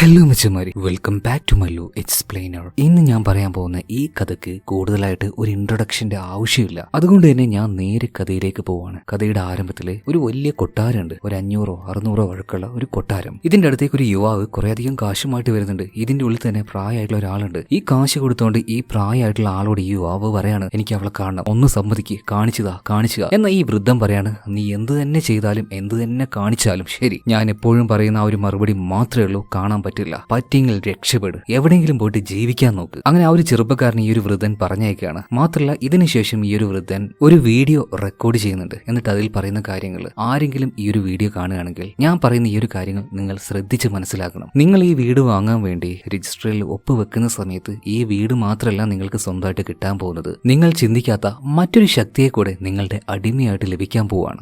Hello മിച്ചമാരി, welcome back to Mallu Explainer. ഇന്ന് ഞാൻ പറയാൻ പോകുന്ന ഈ കഥയ്ക്ക് കൂടുതലായിട്ട് ഒരു ഇൻട്രൊഡക്ഷന്റെ ആവശ്യമില്ല. അതുകൊണ്ട് തന്നെ ഞാൻ നേരെ കഥയിലേക്ക് പോവാണ്. കഥയുടെ ആരംഭത്തില് ഒരു വലിയ കൊട്ടാരമുണ്ട്. ഒരു 500-600 വഴക്കുള്ള ഒരു കൊട്ടാരം. ഇതിന്റെ അടുത്തേക്ക് ഒരു യുവാവ് കുറേയധികം കാശുമായിട്ട് വരുന്നുണ്ട്. ഇതിന്റെ ഉള്ളിൽ തന്നെ പ്രായമായിട്ടുള്ള ഒരാളുണ്ട്. ഈ കാശ് കൊടുത്തോണ്ട് ഈ പ്രായമായിട്ടുള്ള ആളോട് ഈ യുവാവ് പറയാണ്, എനിക്ക് അവളെ കാണണം, ഒന്ന് സമ്മതിക്ക്, കാണിച്ചുക. എന്നാൽ ഈ വൃദ്ധം പറയാണ്, നീ എന്ത് തന്നെ ചെയ്താലും എന്ത് തന്നെ കാണിച്ചാലും ശരി, ഞാൻ എപ്പോഴും പറയുന്ന ആ ഒരു മറുപടി മാത്രമേ ഉള്ളൂ, കാണാൻ പറ്റില്ല, പറ്റിയെങ്കിൽ രക്ഷപ്പെടും, എവിടെയെങ്കിലും പോയിട്ട് ജീവിക്കാൻ നോക്ക്. അങ്ങനെ ആ ഒരു ചെറുപ്പക്കാരൻ ഈ ഒരു വൃദ്ധൻ പറഞ്ഞേക്കാണ്. മാത്രമല്ല ഇതിനുശേഷം ഈ ഒരു വൃദ്ധൻ ഒരു വീഡിയോ റെക്കോർഡ് ചെയ്യുന്നുണ്ട്. എന്നിട്ട് അതിൽ പറയുന്ന കാര്യങ്ങൾ ആരെങ്കിലും ഈ ഒരു വീഡിയോ കാണുകയാണെങ്കിൽ ഞാൻ പറയുന്ന ഈ ഒരു കാര്യങ്ങൾ നിങ്ങൾ ശ്രദ്ധിച്ച് മനസ്സിലാക്കണം. നിങ്ങൾ ഈ വീട് വാങ്ങാൻ വേണ്ടി രജിസ്റ്ററിൽ ഒപ്പുവെക്കുന്ന സമയത്ത് ഈ വീട് മാത്രമല്ല നിങ്ങൾക്ക് സ്വന്തമായിട്ട് കിട്ടാൻ പോകുന്നത്, നിങ്ങൾ ചിന്തിക്കാത്ത മറ്റൊരു ശക്തിയെ കൂടെ നിങ്ങളുടെ അടിമയായിട്ട് ലഭിക്കാൻ പോവാണ്.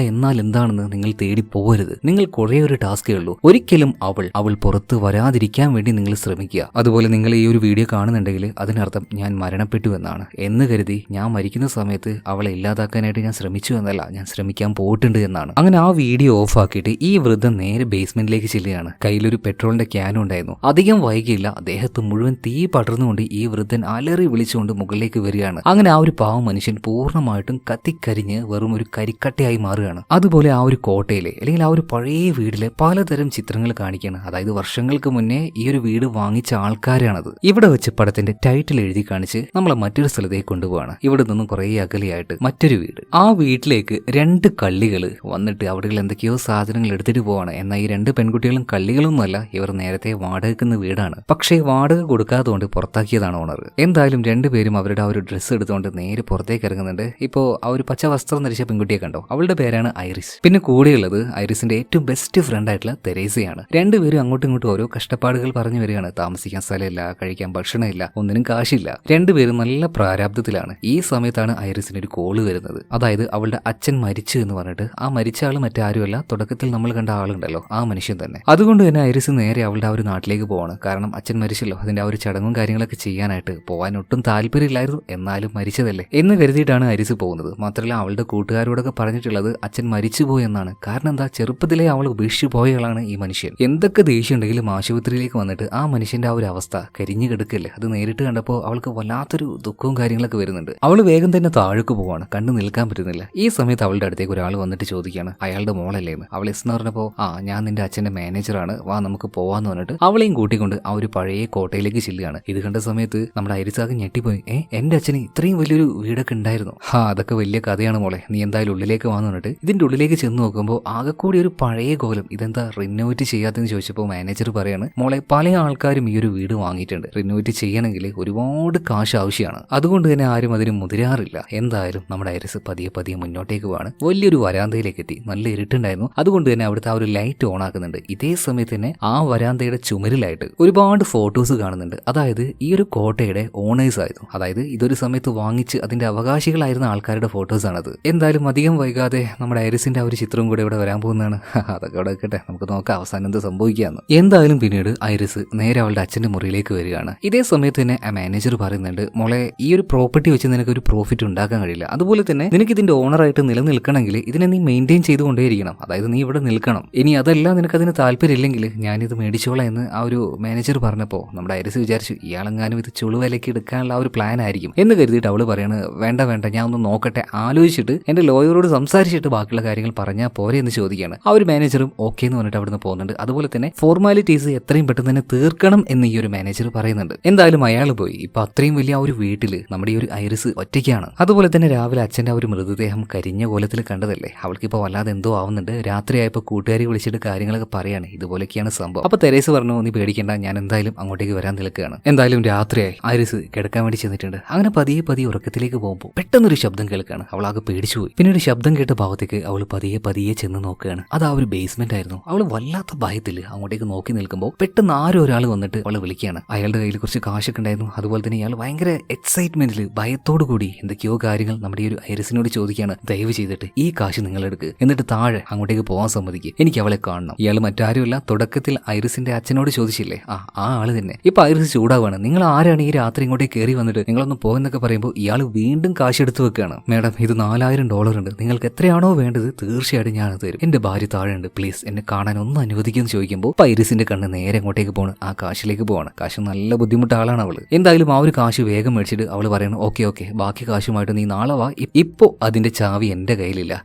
എന്നാൽ എന്താണെന്ന് നിങ്ങൾ തേടി പോകരുത്. നിങ്ങൾ കുറേ ഒരു ടാസ്കേ ഉള്ളൂ. ഒരിക്കലും അവൾ പുറത്ത് വരാതിരിക്കാൻ വേണ്ടി നിങ്ങൾ ശ്രമിക്കുക. അതുപോലെ നിങ്ങൾ ഈ ഒരു വീഡിയോ കാണുന്നുണ്ടെങ്കിൽ അതിനർത്ഥം ഞാൻ മരണപ്പെട്ടു എന്നാണ്. എന്ന് കരുതി ഞാൻ മരിക്കുന്ന സമയത്ത് അവളെ ഇല്ലാതാക്കാനായിട്ട് ഞാൻ ശ്രമിച്ചു എന്നല്ല, ഞാൻ ശ്രമിക്കാൻ പോയിട്ടുണ്ട് എന്നാണ്. അങ്ങനെ ആ വീഡിയോ ഓഫ് ആക്കിയിട്ട് ഈ വൃദ്ധൻ നേരെ ബേസ്മെന്റിലേക്ക് ചെല്ലുകയാണ്. കയ്യിലൊരു പെട്രോളിന്റെ ക്യാനും ഉണ്ടായിരുന്നു. അധികം വൈകിയില്ല, അദ്ദേഹത്ത് മുഴുവൻ തീ പടർന്നുകൊണ്ട് ഈ വൃദ്ധൻ അലറി വിളിച്ചുകൊണ്ട് മുകളിലേക്ക് വരികയാണ്. അങ്ങനെ ആ ഒരു പാവം മനുഷ്യൻ പൂർണ്ണമായിട്ടും കത്തിക്കരിഞ്ഞ് വെറും ഒരു കരിക്കട്ടയായി മാറുകയാണ്. അതുപോലെ ആ ഒരു കോട്ടയിലെ അല്ലെങ്കിൽ ആ ഒരു പഴയ വീട്ടിലെ പലതരം ചിത്രങ്ങൾ കാണിക്കുകയാണ്. അതായത് വർഷങ്ങൾക്ക് മുന്നേ ഈ ഒരു വീട് വാങ്ങിച്ച ആൾക്കാരാണത്. ഇവിടെ വെച്ച് പടത്തിന്റെ ടൈറ്റിൽ എഴുതി കാണിച്ച് നമ്മളെ മറ്റൊരു സ്ഥലത്തേക്ക് കൊണ്ടുപോവാണ്. ഇവിടെ നിന്നും കുറെ അകലെയായിട്ട് മറ്റൊരു വീട്. ആ വീട്ടിലേക്ക് 2 കള്ളികൾ വന്നിട്ട് അവിടെ എന്തൊക്കെയോ സാധനങ്ങൾ എടുത്തിട്ട് പോവാണ്. എന്നാൽ ഈ 2 പെൺകുട്ടികളും കള്ളികളൊന്നുമല്ല, ഇവർ നേരത്തെ വാടകയ്ക്കുന്ന വീടാണ്. പക്ഷേ വാടക കൊടുക്കാത്തതുകൊണ്ട് പുറത്താക്കിയതാണ് ഓണർ. എന്തായാലും 2 പേരും അവരുടെ ആ ഒരു ഡ്രസ്സ് എടുത്തുകൊണ്ട് നേരെ പുറത്തേക്ക് ഇറങ്ങുന്നുണ്ട്. ഇപ്പോ ആ ഒരു പച്ച വസ്ത്രം ധരിച്ച പെൺകുട്ടിയെ കണ്ടോ, അവളുടെ പേരാണ് ഐറിസ്. പിന്നെ കൂടെയുള്ളത് ഐറിസിന്റെ ഏറ്റവും ബെസ്റ്റ് ഫ്രണ്ട് ആയിട്ടുള്ള തെരേസയാണ്. 2 പേരും അങ്ങോട്ടും ഇങ്ങോട്ടും ഓരോ കഷ്ടപ്പാടുകൾ പറഞ്ഞു വരികയാണ്. താമസിക്കാൻ സ്ഥലമില്ല, കഴിക്കാൻ ഭക്ഷണമില്ല, ഒന്നിനും കാശില്ല. 2 പേരും നല്ല പ്രാരാബ്ധത്തിലാണ്. ഈ സമയത്താണ് ഐറിസിന് ഒരു കോള് വരുന്നത്. അതായത് അവളുടെ അച്ഛൻ മരിച്ചു എന്ന് പറഞ്ഞിട്ട്. ആ മരിച്ച ആള് മറ്റാരുമല്ല, തുടക്കത്തിൽ നമ്മൾ കണ്ട ആളുണ്ടല്ലോ, ആ മനുഷ്യൻ തന്നെ. അതുകൊണ്ട് തന്നെ ഐറിസ് നേരെ അവളുടെ ആ ഒരു നാട്ടിലേക്ക് പോവാണ്. കാരണം അച്ഛൻ മരിച്ചല്ലോ, അതിന്റെ ആ ഒരു ചടങ്ങും കാര്യങ്ങളൊക്കെ ചെയ്യാനായിട്ട് പോകാൻ ഒട്ടും താല്പര്യമില്ലായിരുന്നു. എന്നാലും മരിച്ചതല്ലേ എന്ന് കരുതിയിട്ടാണ് ഐറിസ് പോകുന്നത്. മാത്രമല്ല അവളുടെ കൂട്ടുകാരോടൊക്കെ പറഞ്ഞിട്ടുള്ളത് അച്ഛൻ മരിച്ചുപോയി എന്നാണ്. കാരണം എന്താ, ചെറുപ്പത്തിലേ അവൾ ഉപേക്ഷിച്ചു പോയയാളാണ് ഈ മനുഷ്യൻ. എന്തൊക്കെ ദേഷ്യം ഉണ്ടെങ്കിലും ആശുപത്രിയിലേക്ക് വന്നിട്ട് ആ മനുഷ്യന്റെ ആ ഒരു അവസ്ഥ കരിഞ്ഞു കിടക്കല്ലേ, അത് നേരിട്ട് കണ്ടപ്പോൾ അവൾക്ക് വല്ലാത്തൊരു ദുഃഖവും കാര്യങ്ങളൊക്കെ വരുന്നുണ്ട്. അവൾ വേഗം തന്നെ താഴേക്ക് പോവാണ്, കണ്ടു നിൽക്കാൻ പറ്റുന്നില്ല. ഈ സമയത്ത് അവളുടെ അടുത്തേക്ക് ഒരാൾ വന്നിട്ട് ചോദിക്കുകയാണ്, അയാളുടെ മോളല്ലേന്ന്. അവൾ എസ് എന്ന് പറഞ്ഞപ്പോൾ, ഞാൻ നിന്റെ അച്ഛന്റെ മാനേജറാണ്, വാ നമുക്ക് പോവാന്ന് പറഞ്ഞിട്ട് അവളെയും കൂട്ടിക്കൊണ്ട് ആ ഒരു പഴയ കോട്ടയിലേക്ക് ചെല്ലുകയാണ്. ഇത് കണ്ട സമയത്ത് നമ്മുടെ ഐറിസാക്ക് ഞെട്ടിപ്പോയി. എന്റെ അച്ഛന് ഇത്രയും വലിയൊരു വീടൊക്കെ ഉണ്ടായിരുന്നു? അതൊക്കെ വലിയ കഥയാണ് മോളെ, നീ എന്തായാലും ഉള്ളിലേക്ക് വാന്ന് പറഞ്ഞിട്ട് ഇതിന്റെ ഉള്ളിലേക്ക് ചെന്ന് നോക്കുമ്പോൾ ആകെക്കൂടി ഒരു പഴയ കോലം. ഇതെന്താ റിനോവേറ്റ് ചെയ്യാത്തെന്ന് ചോദിച്ചപ്പോൾ മാനേജർ പറയാണ്, മോളെ പല ആൾക്കാരും ഈ ഒരു വീട് വാങ്ങിയിട്ടുണ്ട്, റിനോവേറ്റ് ചെയ്യണമെങ്കിൽ ഒരുപാട് കാശ് ആവശ്യമാണ്. അതുകൊണ്ട് തന്നെ ആരും അതിന് മുതിരാറില്ല. എന്തായാലും നമ്മുടെ ഐറിസ് പതിയെ മുന്നോട്ടേക്ക് പോവാണ്. വലിയൊരു വരാന്തയിലേക്ക് എത്തി. നല്ല ഇരുട്ടുണ്ടായിരുന്നു. അതുകൊണ്ട് തന്നെ അവിടുത്തെ ആ ഒരു ലൈറ്റ് ഓൺ ആക്കുന്നുണ്ട്. ഇതേ സമയത്ത് തന്നെ ആ വരാന്തയുടെ ചുമരിലായിട്ട് ഒരുപാട് ഫോട്ടോസ് കാണുന്നുണ്ട്. അതായത് ഈ ഒരു കോട്ടയുടെ ഓണേഴ്സ് ആയിരുന്നു. അതായത് ഇതൊരു സമയത്ത് വാങ്ങിച്ച് അതിന്റെ അവകാശികളായിരുന്ന ആൾക്കാരുടെ ഫോട്ടോസ് ആണത്. എന്തായാലും അധികം വൈകാതെ നമ്മുടെ ഐറിസിന്റെ ആ ഒരു ചിത്രം കൂടെ ഇവിടെ വരാൻ പോകുന്നതാണ്. അതൊക്കെ ഇവിടെ വെക്കട്ടെ, നമുക്ക് നോക്കാം അവസാനം എന്ത് സംഭവിക്കാന്ന്. എന്തായാലും പിന്നീട് ഐറിസ് നേരെ അവളുടെ അച്ഛന്റെ മുറിയിലേക്ക് വരികയാണ്. ഇതേ സമയത്ത് തന്നെ ആ മാനേജർ പറയുന്നുണ്ട്, മോളെ ഈ ഒരു പ്രോപ്പർട്ടി വെച്ച് നിനക്ക് ഒരു പ്രോഫിറ്റ് ഉണ്ടാക്കാൻ കഴിയില്ല. അതുപോലെ തന്നെ നിനക്ക് ഇതിന്റെ ഓണറായിട്ട് നിലനിൽക്കണമെങ്കിൽ ഇതിനെ നീ മെയിൻറ്റെയിൻ ചെയ്തുകൊണ്ടേയിരിക്കണം. അതായത് നീ ഇവിടെ നിൽക്കണം. ഇനി അതല്ല നിനക്ക് അതിന് താല്പര്യമില്ലെങ്കിൽ ഞാനിത് മേടിച്ചോളാം എന്ന് ആ ഒരു മാനേജർ പറഞ്ഞപ്പോൾ നമ്മുടെ ഐറിസ് വിചാരിച്ചു, ഇയാളെങ്ങാനും ഇത് ചുളുവിലക്ക് എടുക്കാനുള്ള ആ ഒരു പ്ലാൻ ആയിരിക്കും എന്ന് കരുതിയിട്ട് അവള് പറയാണ്, വേണ്ട ഞാൻ ഒന്ന് നോക്കട്ടെ, ആലോചിച്ചിട്ട് എന്റെ ലോയറോട് സംസാരിച്ചിട്ട് ബാക്കിയുള്ള കാര്യങ്ങൾ പറഞ്ഞാൽ പോരെ എന്ന് ചോദിക്കുകയാണ്. ആ ഒരു മാനേജറും ഓക്കെ എന്ന് പറഞ്ഞിട്ട് അവിടുന്ന് പോകുന്നുണ്ട്. അതുപോലെ തന്നെ ഫോർമാലിറ്റീസ് എത്രയും പെട്ടെന്ന് തന്നെ തീർക്കണം എന്ന് ഈ ഒരു മാനേജർ പറയുന്നുണ്ട്. എന്തായാലും അയാൾ പോയി. ഇപ്പൊ അത്രയും വലിയ ആ ഒരു വീട്ടില് നമ്മുടെ ഈ ഒരു ഐറിസ് ഒറ്റയ്ക്കാണ്. അതുപോലെ തന്നെ രാവിലെ അച്ഛന്റെ ആ ഒരു മൃതദേഹം കരിഞ്ഞ കോലത്തിൽ കണ്ടതല്ലേ, അവൾക്കിപ്പോ വല്ലാതെ എന്തോ ആവുന്നുണ്ട്. രാത്രിയായപ്പോ കൂട്ടുകാരി വിളിച്ചിട്ട് കാര്യങ്ങളൊക്കെ പറയാണ്, ഇതുപോലെയൊക്കെയാണ് സംഭവം. അപ്പൊ തെരേസ് പറഞ്ഞു, നീ പേടിക്കേണ്ട, ഞാൻ എന്തായാലും അങ്ങോട്ടേക്ക് വരാൻ നിൽക്കുകയാണ്. എന്തായാലും രാത്രിയായി. ഐറിസ് കിടക്കാൻ വേണ്ടി ചെന്നിട്ടുണ്ട്. അങ്ങനെ പതിയെ ഉറക്കത്തിലേക്ക് പോകുമ്പോൾ പെട്ടെന്നൊരു ശബ്ദം കേൾക്കുകയാണ്. അവൾ ആകെ പേടിച്ചുപോയി. പിന്നീട് ശബ്ദം കേട്ട ഭാഗത്തേക്ക് അവൾ പതിയെ ചെന്ന് നോക്കുകയാണ്. അത് ആ ഒരു ബേസ്മെന്റ് ആയിരുന്നു. അവൾ വല്ലാത്ത ഭയത്തിൽ അങ്ങോട്ടേക്ക് നോക്കി നിൽക്കുമ്പോൾ പെട്ടെന്ന് ഒരാൾ വന്നിട്ട് അവളെ വിളിക്കുകയാണ്. അയാളുടെ കയ്യിൽ കുറച്ച് കാശൊക്കെ ഉണ്ടായിരുന്നു. അതുപോലെ തന്നെ ഇയാൾ ഭയങ്കര എക്സൈറ്റ്മെന്റിൽ ഭയത്തോടു കൂടി എന്തൊക്കെയോ കാര്യങ്ങൾ നമ്മുടെ ഈ ഒരു ഐറിസിനോട് ചോദിക്കുകയാണ്, ദയവ് ചെയ്തിട്ട് ഈ കാശ് നിങ്ങൾ എടുക്ക്, എന്നിട്ട് താഴെ അങ്ങോട്ടേക്ക് പോകാൻ സമ്മതിക്കുക, എനിക്ക് അവളെ കാണണം. ഇയാൾ മറ്റാരുമല്ല, തുടക്കത്തിൽ ഐറിസിന്റെ അച്ഛനോട് ചോദിച്ചില്ലേ, ആ ആള് തന്നെ. ഇപ്പൊ ഐറിസ് ചൂടാവാണ്, നിങ്ങൾ ആരാണ് ഈ രാത്രി ഇങ്ങോട്ടേക്ക് കയറി വന്നിട്ട് നിങ്ങളൊന്ന് പോകുന്നൊക്കെ പറയുമ്പോൾ ഇയാൾ വീണ്ടും കാശ് എടുത്ത് വെക്കുകയാണ്. മേഡം, ഇത് $4000 ഉണ്ട്, നിങ്ങൾക്ക് എത്രയാണോ വേണ്ടത് തീർച്ചയായിട്ടും ഞാൻ തരും. എന്റെ ഭാര്യ താഴെ ഉണ്ട്, പ്ലീസ് എന്നെ കാണാൻ ഒന്ന് അനുവദിക്കുമെന്ന് ചോദിക്കുമ്പോൾ ഐറിസിന്റെ കണ്ണ് നേരെ എങ്ങോട്ടേക്ക് പോണ്, ആ കാശിലേക്ക് പോവാണ്. കാശ് നല്ല ബുദ്ധിമുട്ട് ആളാണ് അവള്. എന്തായാലും ആ ഒരു കാശ് വേഗം മേടിച്ചിട്ട് അവള് പറയണം, ഓക്കെ ബാക്കി കാശുമായിട്ട് നീ നാളെ വാ, ഇപ്പോ അതിന്റെ ചാവി എന്റെ കയ്യിലില്ല.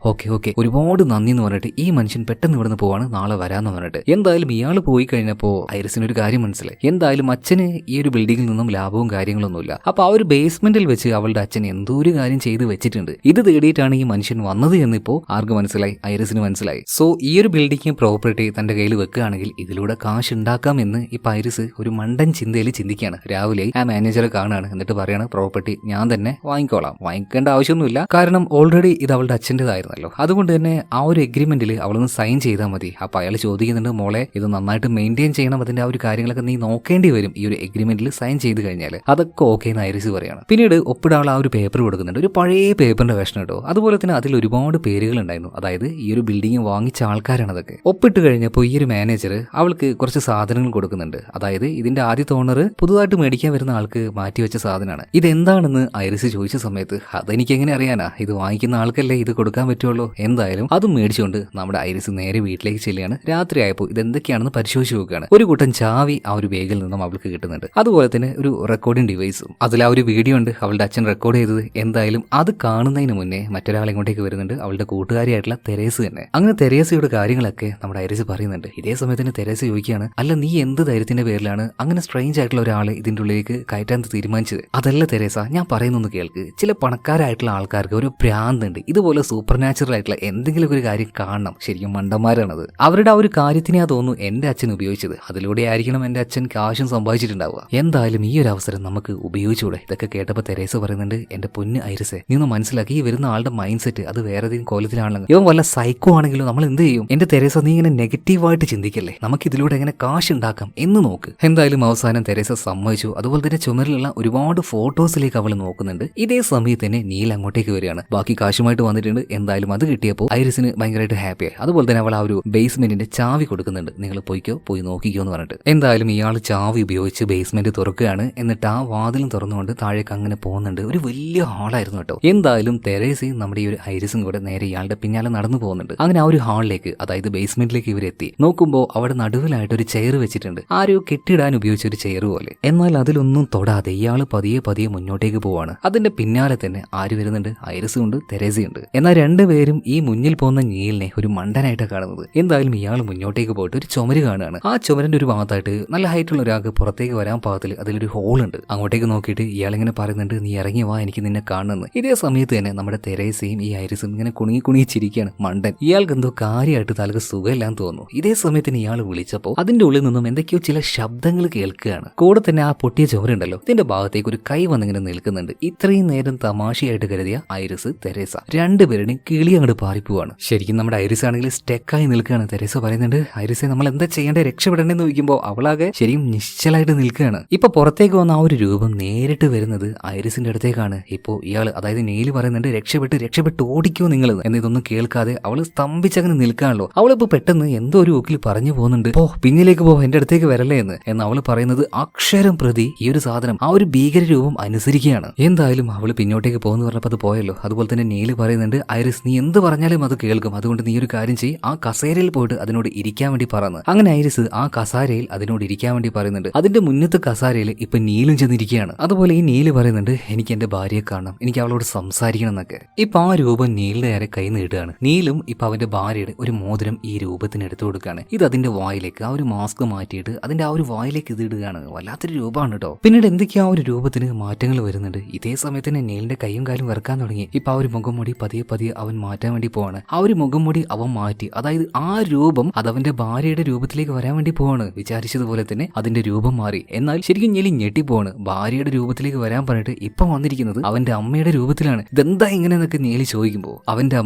ഓക്കെ ഒരുപാട് നന്ദി എന്ന് പറഞ്ഞിട്ട് ഈ മനുഷ്യൻ പെട്ടെന്ന് ഇവിടുന്ന് പോവാണ്, നാളെ വരാന്ന് പറഞ്ഞിട്ട്. എന്തായാലും ഇയാൾ പോയി കഴിഞ്ഞപ്പോ ഐറിസിന് ഒരു കാര്യം മനസ്സിലായി. എന്തായാലും അച്ഛന് ഈ ഒരു ബിൽഡിങ്ങിൽ നിന്നും ലാഭവും കാര്യങ്ങളൊന്നുമില്ല. അപ്പൊ ആ ഒരു ബേസ്മെന്റിൽ വെച്ച് അവളുടെ അച്ഛൻ എന്തോ ഒരു കാര്യം ചെയ്ത് വെച്ചിട്ടുണ്ട്. ഇത് തേടിയിട്ടാണ് ഈ മനുഷ്യൻ വന്നത് എന്നിപ്പോ ആർക്ക് മനസ്സിലായി? ഐറിസിന് മനസ്സിലായി. സോ ഈ ഒരു ബിൽഡിംഗ് പ്രോപ്പർട്ടി തന്റെ കയ്യിൽ വെക്കുകയാണെങ്കിൽ ഇതിലൂടെ കാശ് ഉണ്ടാക്കാം എന്ന് ഇപ്പൊ ഐറിസ് ഒരു മണ്ടൻ ചിന്തയിൽ ചിന്തിക്കുകയാണ്. രാവിലെ ആ മാനേജറെ കാണുകയാണ്. എന്നിട്ട് പറയാണ്, പ്രോപ്പർട്ടി ഞാൻ തന്നെ വാങ്ങിക്കോളാം, വാങ്ങിക്കേണ്ട ആവശ്യമൊന്നുമില്ല, കാരണം ഓൾറെഡി ഇത് അവളുടെ അച്ഛൻ്റെതായിരുന്നല്ലോ. അതുകൊണ്ട് തന്നെ ആ ഒരു എഗ്രിമെന്റിൽ അവളൊന്ന് സൈൻ ചെയ്താൽ മതി. അപ്പൊ അയാൾ ചോദിക്കുന്നുണ്ട്, മോളെ ഇത് നന്നായിട്ട് മെയിൻറ്റെയിൻ ചെയ്യണം, അതിന്റെ ആ ഒരു കാര്യങ്ങളൊക്കെ നീ നോക്കേണ്ടി വരും ഈ ഒരു എഗ്രിമെന്റിൽ സൈൻ ചെയ്ത് കഴിഞ്ഞാൽ. അതൊക്കെ ഓക്കെ എന്ന് ഐറിസ് പറയാണ്. പിന്നീട് ഒപ്പിടാനുള്ള ആ ഒരു പേപ്പർ കൊടുക്കുന്നുണ്ട്, ഒരു പഴയ പേപ്പറിന്റെ കഷ്ണം കേട്ടോ. അതുപോലെ തന്നെ അതിൽ ഒരുപാട് പേരുകൾ ഉണ്ടായിരുന്നു, അതായത് ഈ ഒരു ബിൽഡിംഗ് വാങ്ങിച്ച ആൾക്കാരാണ് അതൊക്കെ. ഒപ്പിട്ട് കഴിഞ്ഞപ്പോൾ ഈ ഒരു മാനേജർ അവൾക്ക് കുറച്ച് സാധനങ്ങൾ കൊടുക്കുന്നുണ്ട്. അതായത് ഇതിന്റെ ആദ്യത്തെ ഓണർ പുതുതായിട്ട് മേടിക്കാൻ വരുന്ന ആൾക്ക് മാറ്റിവെച്ച സാധനമാണ്. ഇതെന്താണെന്ന് ഐറിസ് ചോദിച്ച സമയത്ത് അതെനിക്ക് എങ്ങനെ അറിയാനാ, ഇത് വാങ്ങിക്കുന്ന ആൾക്കല്ലേ ഇത് കൊടുക്കാൻ പറ്റുള്ളൂ. എന്തായാലും അതും മേടിച്ചുകൊണ്ട് നമ്മുടെ ഐറിസ് നേരെ വീട്ടിലേക്ക് ചെല്ലുകയാണ്. രാത്രിയായപ്പോൾ ഇതെന്തൊക്കെയാണെന്ന് പരിശോധിച്ച് നോക്കുകയാണ്. ഒരു കൂട്ടം ചാവി ആ ഒരു ബാഗിൽ നിന്നും അവൾക്ക് കിട്ടുന്നുണ്ട്. അതുപോലെ തന്നെ ഒരു റെക്കോർഡിംഗ് ഡിവൈസും. അതിൽ ആ ഒരു വീഡിയോ ഉണ്ട് അവളുടെ അച്ഛൻ റെക്കോർഡ് ചെയ്തത്. എന്തായാലും അത് കാണുന്നതിന് മുന്നേ മറ്റൊരാൾ ഇങ്ങോട്ടേക്ക് വരുന്നുണ്ട്, അവളുടെ കൂട്ടുകാരിയായിട്ടുള്ള തെരേസ് തന്നെ. അങ്ങനെ തെരേസയുടെ കാര്യങ്ങളൊക്കെ നമ്മുടെ ഐറിസ് പറയുന്നുണ്ട്. ഇതേ സമയത്തിന് തെരേസ ചോദിക്കുകയാണ്, അല്ല നീ എന്ത് ധൈര്യത്തിന്റെ പേരിലാണ് അങ്ങനെ സ്ട്രേഞ്ച് ആയിട്ടുള്ള ഒരാളെ ഇതിന്റെ ഉള്ളിലേക്ക് കയറ്റാൻ തീരുമാനിച്ചത്? അതല്ല തെരേസ, ഞാൻ പറയുന്നൊന്ന് കേൾക്ക്. ചില പണക്കാരായിട്ടുള്ള ആൾക്കാർക്ക് ഒരു ഭ്രാന്തുണ്ട്, ഇതുപോലെ സൂപ്പർ നാച്ചുറൽ ആയിട്ടുള്ള എന്തെങ്കിലും ഒരു കാര്യം കാണണം. ശരിക്കും മണ്ടന്മാരാണത്. അവരുടെ ആ ഒരു കാര്യത്തിനെ തോന്നുന്നു എന്റെ അച്ഛൻ ഉപയോഗിച്ചത്, അതിലൂടെ ആയിരിക്കണം എന്റെ അച്ഛൻ കാശും സമ്പാദിച്ചിട്ടുണ്ടാവുക. എന്തായാലും ഈ ഒരു അവസരം നമുക്ക് ഉപയോഗിച്ചൂടെ? ഇതൊക്കെ കേട്ടപ്പോൾ തെരേസ പറയുന്നുണ്ട്, എന്റെ പൊന്ന് ഐറിസെ, നീ ഒന്ന് മനസ്സിലാക്കി, ഈ വരുന്ന ആളുടെ മൈൻഡ് സെറ്റ് അത് വേറെ ഏതെങ്കിലും കോലത്തിലാണെങ്കിൽ, ഇവൻ വല്ല സൈക്കോ ആണെങ്കിലോ നമ്മൾ എന്ത് ചെയ്യും? എന്റെ തെരേസ, നീ ഇങ്ങനെ നെഗറ്റീവായിട്ട് ചിന്തിക്കല്ലേ, നമുക്ക് ഇതിലൂടെ എങ്ങനെ കാശ് ഉണ്ടാക്കാം എന്ന് നോക്ക്. എന്തായാലും അവസാനം തെരേസ സമ്മതിച്ചു. അതുപോലെ തന്നെ ചുമരിലുള്ള ഒരുപാട് ഫോട്ടോസിലേക്ക് അവൾ നോക്കുന്നുണ്ട്. ഇതേ സമയത്ത് തന്നെ നീൽ അങ്ങോട്ടേക്ക് വരികയാണ്, ബാക്കി കാശുമായിട്ട് വന്നിട്ടുണ്ട്. എന്തായാലും അത് കിട്ടിയപ്പോൾ ഐറിസിന് ഭയങ്കരമായിട്ട് ഹാപ്പിയായി. അതുപോലെ തന്നെ അവൾ ആ ഒരു ബേസ്മെന്റിന്റെ ചാവി കൊടുക്കുന്നുണ്ട്, നിങ്ങൾ പോയി നോക്കിക്കോ എന്ന് പറഞ്ഞിട്ട്. എന്തായാലും ഇയാൾ ചാവി ഉപയോഗിച്ച് ബേസ്മെന്റ് തുറക്കുകയാണ്. എന്നിട്ട് ആ വാതിലും തുറന്നുകൊണ്ട് താഴേക്ക് അങ്ങനെ പോകുന്നുണ്ട്. ഒരു വലിയ ഹാളായിരുന്നു കേട്ടോ. എന്തായാലും തെരേസയും നമ്മുടെ ഈ ഒരു ഐറിസും കൂടെ നേരെ ഇയാളുടെ പിന്നാലെ നടന്നു പോകുന്നുണ്ട്. അങ്ങനെ ആ ഒരു ഹാളിലേക്ക്, അതായത് ബേസ്മെന്റിലേക്ക് ഇവരെത്തി. നോക്കുമ്പോൾ അവിടെ നടുവിലായിട്ട് ഒരു ചെയർ വെച്ചിട്ടുണ്ട്, ആരോ കെട്ടിടാൻ ഉപയോഗിച്ച ഒരു ചെയർ പോലെ. എന്നാൽ അതിലൊന്നും തൊടാതെ ഇയാൾ പതിയെ മുന്നോട്ടേക്ക് പോവാണ്. അതിന്റെ പിന്നാലെ തന്നെ ആര് വരുന്നുണ്ട്? ഐറിസും ഉണ്ട്, തെരേസയുണ്ട്. എന്നാൽ രണ്ടുപേരും ഈ മുന്നിൽ പോകുന്ന നീലിനെ ഒരു മണ്ടനായിട്ടാണ് കാണുന്നത്. എന്തായാലും ഇയാൾ മുന്നോട്ടേക്ക് പോയിട്ട് ഒരു ചുമര് കാണുകയാണ്. ആ ചുമരിന്റെ ഒരു ഭാഗത്തായിട്ട് നല്ല ഹൈറ്റുള്ള ഒരാൾക്ക് പുറത്തേക്ക് വരാൻ പാകത്തിൽ അതിലൊരു ഹോൾ ഉണ്ട്. അങ്ങോട്ടേക്ക് നോക്കിയിട്ട് ഇയാൾ ഇങ്ങനെ പറയുന്നുണ്ട്, നീ ഇറങ്ങി വാ, എനിക്ക് നിന്നെ കാണുന്നു. ഇതേ സമയത്ത് തന്നെ നമ്മുടെ തെരേസയും ഈ ഐറിസും ഇങ്ങനെ കുണുങ്ങി ചിരിക്കുകയാണ്. മണ്ടൻ, ഇയാൾക്ക് എന്തോ കാര്യമായിട്ട് തലക്ക് സുഖമില്ലാന്ന് തോന്നുന്നു. ഇതേ സമയത്തിന് ഇയാൾ വിളിച്ചപ്പോൾ അതിന്റെ ഉള്ളിൽ നിന്നും എന്തൊക്കെയോ ചില ശബ്ദങ്ങൾ കേൾക്കുകയാണ്. കൂടെ തന്നെ ആ പൊട്ടിയ ചോരുണ്ടല്ലോ, ഇതിന്റെ ഭാഗത്തേക്ക് ഒരു കൈ വന്നിങ്ങനെ നിൽക്കുന്നുണ്ട്. ഇത്രയും നേരം തമാശയായിട്ട് കരുതിയ ഐറിസ്, തെരേസ രണ്ടുപേരുടെയും കിളി അങ്ങോട്ട് പാറിപ്പോവാണ്. ശരിക്കും നമ്മുടെ ഐറിസ് ആണെങ്കിൽ സ്റ്റെക്കായി നിൽക്കുകയാണ്. തെരേസ പറയുന്നുണ്ട്, ഐറിസെ നമ്മൾ എന്താ ചെയ്യേണ്ടത്, രക്ഷപ്പെടേണ്ടെന്ന് ചോദിക്കുമ്പോൾ അവളാകെ ശരിക്കും നിശ്ചലായിട്ട് നിൽക്കുകയാണ്. ഇപ്പൊ പുറത്തേക്ക് വന്ന ആ ഒരു രൂപം നേരിട്ട് വരുന്നത് ഐറിസിന്റെ അടുത്തേക്കാണ്. ഇപ്പോ ഇയാൾ, അതായത് നീല് പറയുന്നുണ്ട്, രക്ഷപ്പെട്ട് ഓടിക്കോ നിങ്ങൾ എന്ന്. ഇതൊന്നും കേൾക്കാതെ അവള് സ്തംഭിച്ചങ്ങനെ നിൽക്കാണല്ലോ. അവളിപ്പോ പെട്ടെന്ന് എന്തോ ഒരു ഊക്കിൽ പറഞ്ഞു പോകുന്നുണ്ട്, പിന്നിലേക്ക് പോ, എന്റെ അടുത്തേക്ക് വരല്ലേ എന്ന് അവള് പറയുന്നത് അക്ഷരം പ്രതി ഈ ഒരു സാധനം ആ ഒരു ഭീകര രൂപം അനുസരിക്കുകയാണ്. എന്തായാലും അവള് പിന്നോട്ടേക്ക് പോകുന്നു പറഞ്ഞപ്പോൾ അത് പോയല്ലോ. അതുപോലെ തന്നെ നീല് പറയുന്നുണ്ട്, ഐറിസ് നീ എന്ത് പറഞ്ഞാലും അത് കേൾക്കും, അതുകൊണ്ട് നീ ഒരു കാര്യം ചെയ്യ്, ആ കസേരയിൽ പോയിട്ട് അതിനോട് ഇരിക്കാൻ വേണ്ടി പറഞ്ഞു. അങ്ങനെ ഐറിസ് ആ കസാരയിൽ അതിനോട് ഇരിക്കാൻ വേണ്ടി പറയുന്നുണ്ട്. അതിന്റെ മുന്നത്തെ കസാരയിൽ ഇപ്പൊ നീലും ചെന്നിരിക്കുകയാണ്. അതുപോലെ ഈ നീല് പറയുന്നുണ്ട്, എനിക്ക് എന്റെ ഭാര്യയെ കാണണം, എനിക്ക് അവളോട് സംസാരിക്കണം എന്നൊക്കെ. ഇപ്പൊ ആ രൂപം നീലിന്റെ നേരെ കൈ നീട്ടുകയാണ്. നീലും ഇപ്പൊ അവന്റെ ഭാര്യയുടെ ഒരു മോതിരം ഈ രൂപത്തിന് എടുത്തു കൊടുക്കുകയാണ്. ഇത് അതിന്റെ വായിലേക്ക് ആ ഒരു മാസ്ക് മാറ്റിയിട്ട് അതിന്റെ ആ ഒരു വായിലേക്ക് ഇത് ഇടുകയാണ്. വല്ലാത്തൊരു രൂപമാണ് കേട്ടോ. പിന്നീട് എന്തൊക്കെയാ ആ ഒരു രൂപത്തിന് മാറ്റങ്ങൾ വരുന്നുണ്ട്. ഇതേ സമയത്ത് തന്നെ നീലിന്റെ കൈയും കാലും വറക്കാൻ തുടങ്ങി. ഇപ്പൊ ആ ഒരു മുഖംമൂടി പതിയെ അവൻ മാറ്റാൻ വേണ്ടി പോവാണ്. ആ ഒരു മുഖംമൂടി അവൻ മാറ്റി, അതായത് ആ രൂപം അത് അവന്റെ ഭാര്യയുടെ രൂപത്തിലേക്ക് വരാൻ വേണ്ടി പോവാണ്. വിചാരിച്ചതുപോലെ തന്നെ അതിന്റെ രൂപം മാറി. എന്നാൽ ശരിക്കും ഞെട്ടിപ്പോവാണ്. ഭാര്യയുടെ രൂപത്തിലേക്ക് വരാൻ പറഞ്ഞിട്ട് ഇപ്പൊ വന്നിരിക്കുന്നത് അവന്റെ അമ്മയുടെ രൂപത്തിലാണ്. ഇതെന്താ ഇങ്ങനെയെന്നൊക്കെ നീലി ചോദിക്കുമ്പോൾ അവന്റെ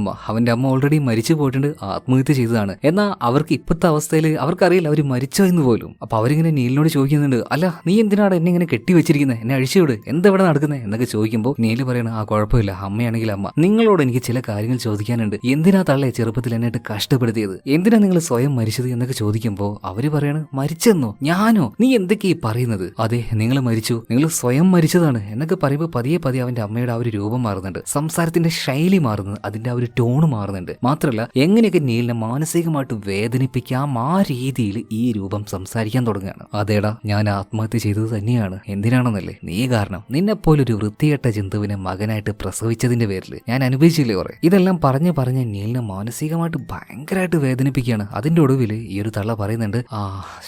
അമ്മ ഓൾറെഡി മരിച്ചു പോയിട്ടുണ്ട്, ആത്മഹത്യ ചെയ്തതാണ്. എന്നാൽ അവർക്ക് ഇപ്പോഴത്തെ അവസ്ഥയിൽ അവർക്കറിയില്ല അവർ മരിച്ചോ എന്ന് പോലും. അപ്പൊ അവരിങ്ങനെ നീലിനോട് ചോദിക്കുന്നുണ്ട്, അല്ല നീ എന്തിനാണ് എന്നെ ഇങ്ങനെ കെട്ടിവെച്ചിരിക്കുന്നത്, എന്നെ അഴിച്ചുവിട്, എന്താ ഇവിടെ നടക്കുന്നത് എന്നൊക്കെ ചോദിക്കുമ്പോൾ നീല് പറയണ, ആ കുഴപ്പമില്ല, അമ്മയാണെങ്കിൽ അമ്മ, നിങ്ങളോട് എനിക്ക് ചില കാര്യങ്ങൾ ചോദിക്കാനുണ്ട്. എന്തിനാ തള്ളേ ചെറുപ്പത്തിൽ എന്നെ കഷ്ടപ്പെടുത്തിയത്, എന്തിനാ നിങ്ങൾ സ്വയം മരിച്ചത് എന്നൊക്കെ ചോദിക്കുമ്പോൾ അവര് പറയണ്, മരിച്ചെന്നോ, ഞാനോ, നീ എന്തൊക്കെയാ പറയുന്നത്, അതെ നിങ്ങൾ മരിച്ചു, നിങ്ങൾ സ്വയം മരിച്ചതാണ് എന്നൊക്കെ പറയുമ്പോൾ പതിയെ അവന്റെ അമ്മയുടെ ആ ഒരു രൂപം മാറുന്നുണ്ട്, സംസാരത്തിന്റെ ശൈലി മാറുന്നത്, അതിന്റെ ആ ഒരു ടോണ് മാറുന്നുണ്ട്. മാത്രമല്ല എങ്ങനെയൊക്കെ നീലിനെ മാനസികമായിട്ട് വേദനിപ്പിക്കാം ആ രീതി രീതിയിൽ ഈ രൂപം സംസാരിക്കാൻ തുടങ്ങുകയാണ്. അതേടാ, ഞാൻ ആത്മഹത്യ ചെയ്തത് തന്നെയാണ്. എന്തിനാണെന്നല്ലേ? നീ കാരണം. നിന്നെപ്പോലൊരു വൃത്തികെട്ട ജന്തുവിനെ മകനായിട്ട് പ്രസവിച്ചതിന്റെ പേരിൽ ഞാൻ അനുഭവിച്ചില്ലേ കുറെ. ഇതെല്ലാം പറഞ്ഞ് പറഞ്ഞ് നീലിനെ മാനസികമായിട്ട് ഭയങ്കരമായിട്ട് വേദനിപ്പിക്കുകയാണ്. അതിന്റെ ഒടുവിൽ ഈ ഒരു തള്ള പറയുന്നുണ്ട്,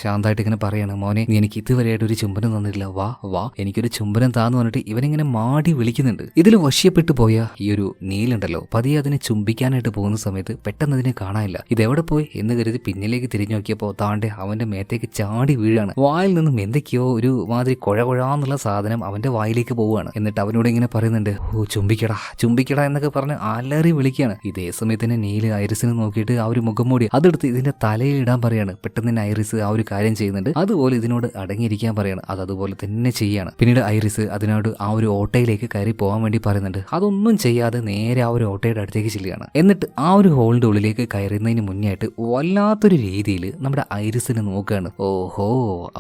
ശാന്തമായിട്ട് ഇങ്ങനെ പറയാണ്, മോനെ നീ എനിക്ക് ഇതുവരെയായിട്ട് ഒരു ചുംബനം തന്നിട്ടില്ല, വാ വാ എനിക്കൊരു ചുംബനം താന്ന് പറഞ്ഞിട്ട് ഇവനിങ്ങനെ മാടി വിളിക്കുന്നുണ്ട്. ഇതിൽ വശ്യപ്പെട്ടു പോയ ഈ ഒരു നീലുണ്ടല്ലോ പതിയെ അതിനെ ചുംബിക്കാനായിട്ട് പോകുന്ന സമയത്ത് പെട്ടെന്ന് അതിനെ കാണാനില്ല. ഇതെവിടെ പോയി എന്ന് കരുതി പിന്നിലേക്ക് തിരിഞ്ഞു നോക്കിയപ്പോ താണ്ടെ അവന്റെ മേത്തേക്ക് ചാടി വീഴാണ്. വായിൽ നിന്നും എന്തൊക്കെയോ ഒരു മാതിരി കുഴകുഴാന്നുള്ള സാധനം അവന്റെ വായിലേക്ക് പോവുകയാണ്. എന്നിട്ട് അവനോട് ഇങ്ങനെ പറയുന്നുണ്ട്, ചുംബിക്കടാ ചുംബിക്കടാ എന്നൊക്കെ പറഞ്ഞ് അലറി വിളിക്കുകയാണ്. ഇതേ സമയത്ത് തന്നെ നീല് ഐറിസിനെ നോക്കിയിട്ട് ആ ഒരു മുഖം മൂടി അതെടുത്ത് ഇതിന്റെ തലയിൽ ഇടാൻ പറയാണ്. പെട്ടെന്ന് തന്നെ ഐറിസ് ആ ഒരു കാര്യം ചെയ്യുന്നുണ്ട്. അതുപോലെ ഇതിനോട് അടങ്ങിയിരിക്കാൻ പറയാണ്. അത് അതുപോലെ തന്നെ ചെയ്യാണ്. പിന്നീട് ഐറിസ് അതിനോട് ആ ഒരു ഓട്ടയിലേക്ക് കയറി പോകാൻ വേണ്ടി പറയുന്നുണ്ട്. അതൊന്നും ചെയ്യാതെ നേരെ ആ ഒരു ഓട്ടയുടെ അടുത്തേക്ക് ചെല്ലുകയാണ്. എന്നിട്ട് ആ ഒരു ഹോളിന്റെ ഉള്ളിലേക്ക് കയറുന്നതിന് മുന്നേ ആയിട്ട് വല്ലാത്തൊരു രീതിയിൽ നമ്മുടെ ഐറിസിനെ നോക്കുകയാണ്. ഓഹോ,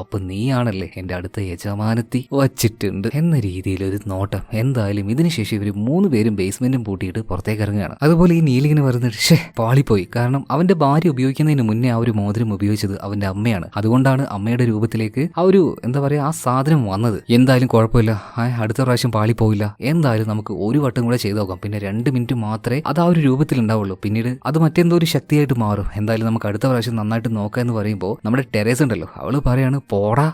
അപ്പൊ നീയാണല്ലേ എന്റെ അടുത്ത യജമാനത്തി വച്ചിട്ടുണ്ട് എന്ന രീതിയിൽ ഒരു നോട്ടം. എന്തായാലും ഇതിനുശേഷം ഇവര് 3 പേരും ബേസ്മെന്റും പൂട്ടിയിട്ട് പുറത്തേക്ക് ഇറങ്ങുകയാണ്. അതുപോലെ ഈ നീലിങ്ങനെ വരുന്നത് പാളിപ്പോയി. കാരണം അവന്റെ ഭാര്യ ഉപയോഗിക്കുന്നതിന് മുന്നേ ആ ഒരു മോതിരം ഉപയോഗിച്ചത് അവന്റെ അമ്മയാണ്. അതുകൊണ്ടാണ് അമ്മയുടെ രൂപത്തിലേക്ക് ആ ഒരു എന്താ പറയാ ആ സാധനം വന്നത്. എന്തായാലും കുഴപ്പമില്ല, അടുത്ത പ്രാവശ്യം പാളിപ്പോയില്ല. എന്തായാലും നമുക്ക് ഒരു വട്ടം കൂടെ ചെയ്തു നോക്കാം. പിന്നെ 2 മിനിറ്റ് മാത്രമേ അത് ആ ഒരു രൂപത്തിൽ ഉണ്ടാവുള്ളൂ. പിന്നീട് അത് മറ്റെന്തോ ഒരു ശക്തിയായിട്ട് മാറും. എന്തായാലും നമുക്ക് അടുത്ത പ്രാവശ്യം നന്നായിട്ട് നോക്കാം എന്ന് പറയുമ്പോൾ നമ്മുടെ ടെറേസ് ഉണ്ടല്ലോ അവള് പറയാണ്, പോടാ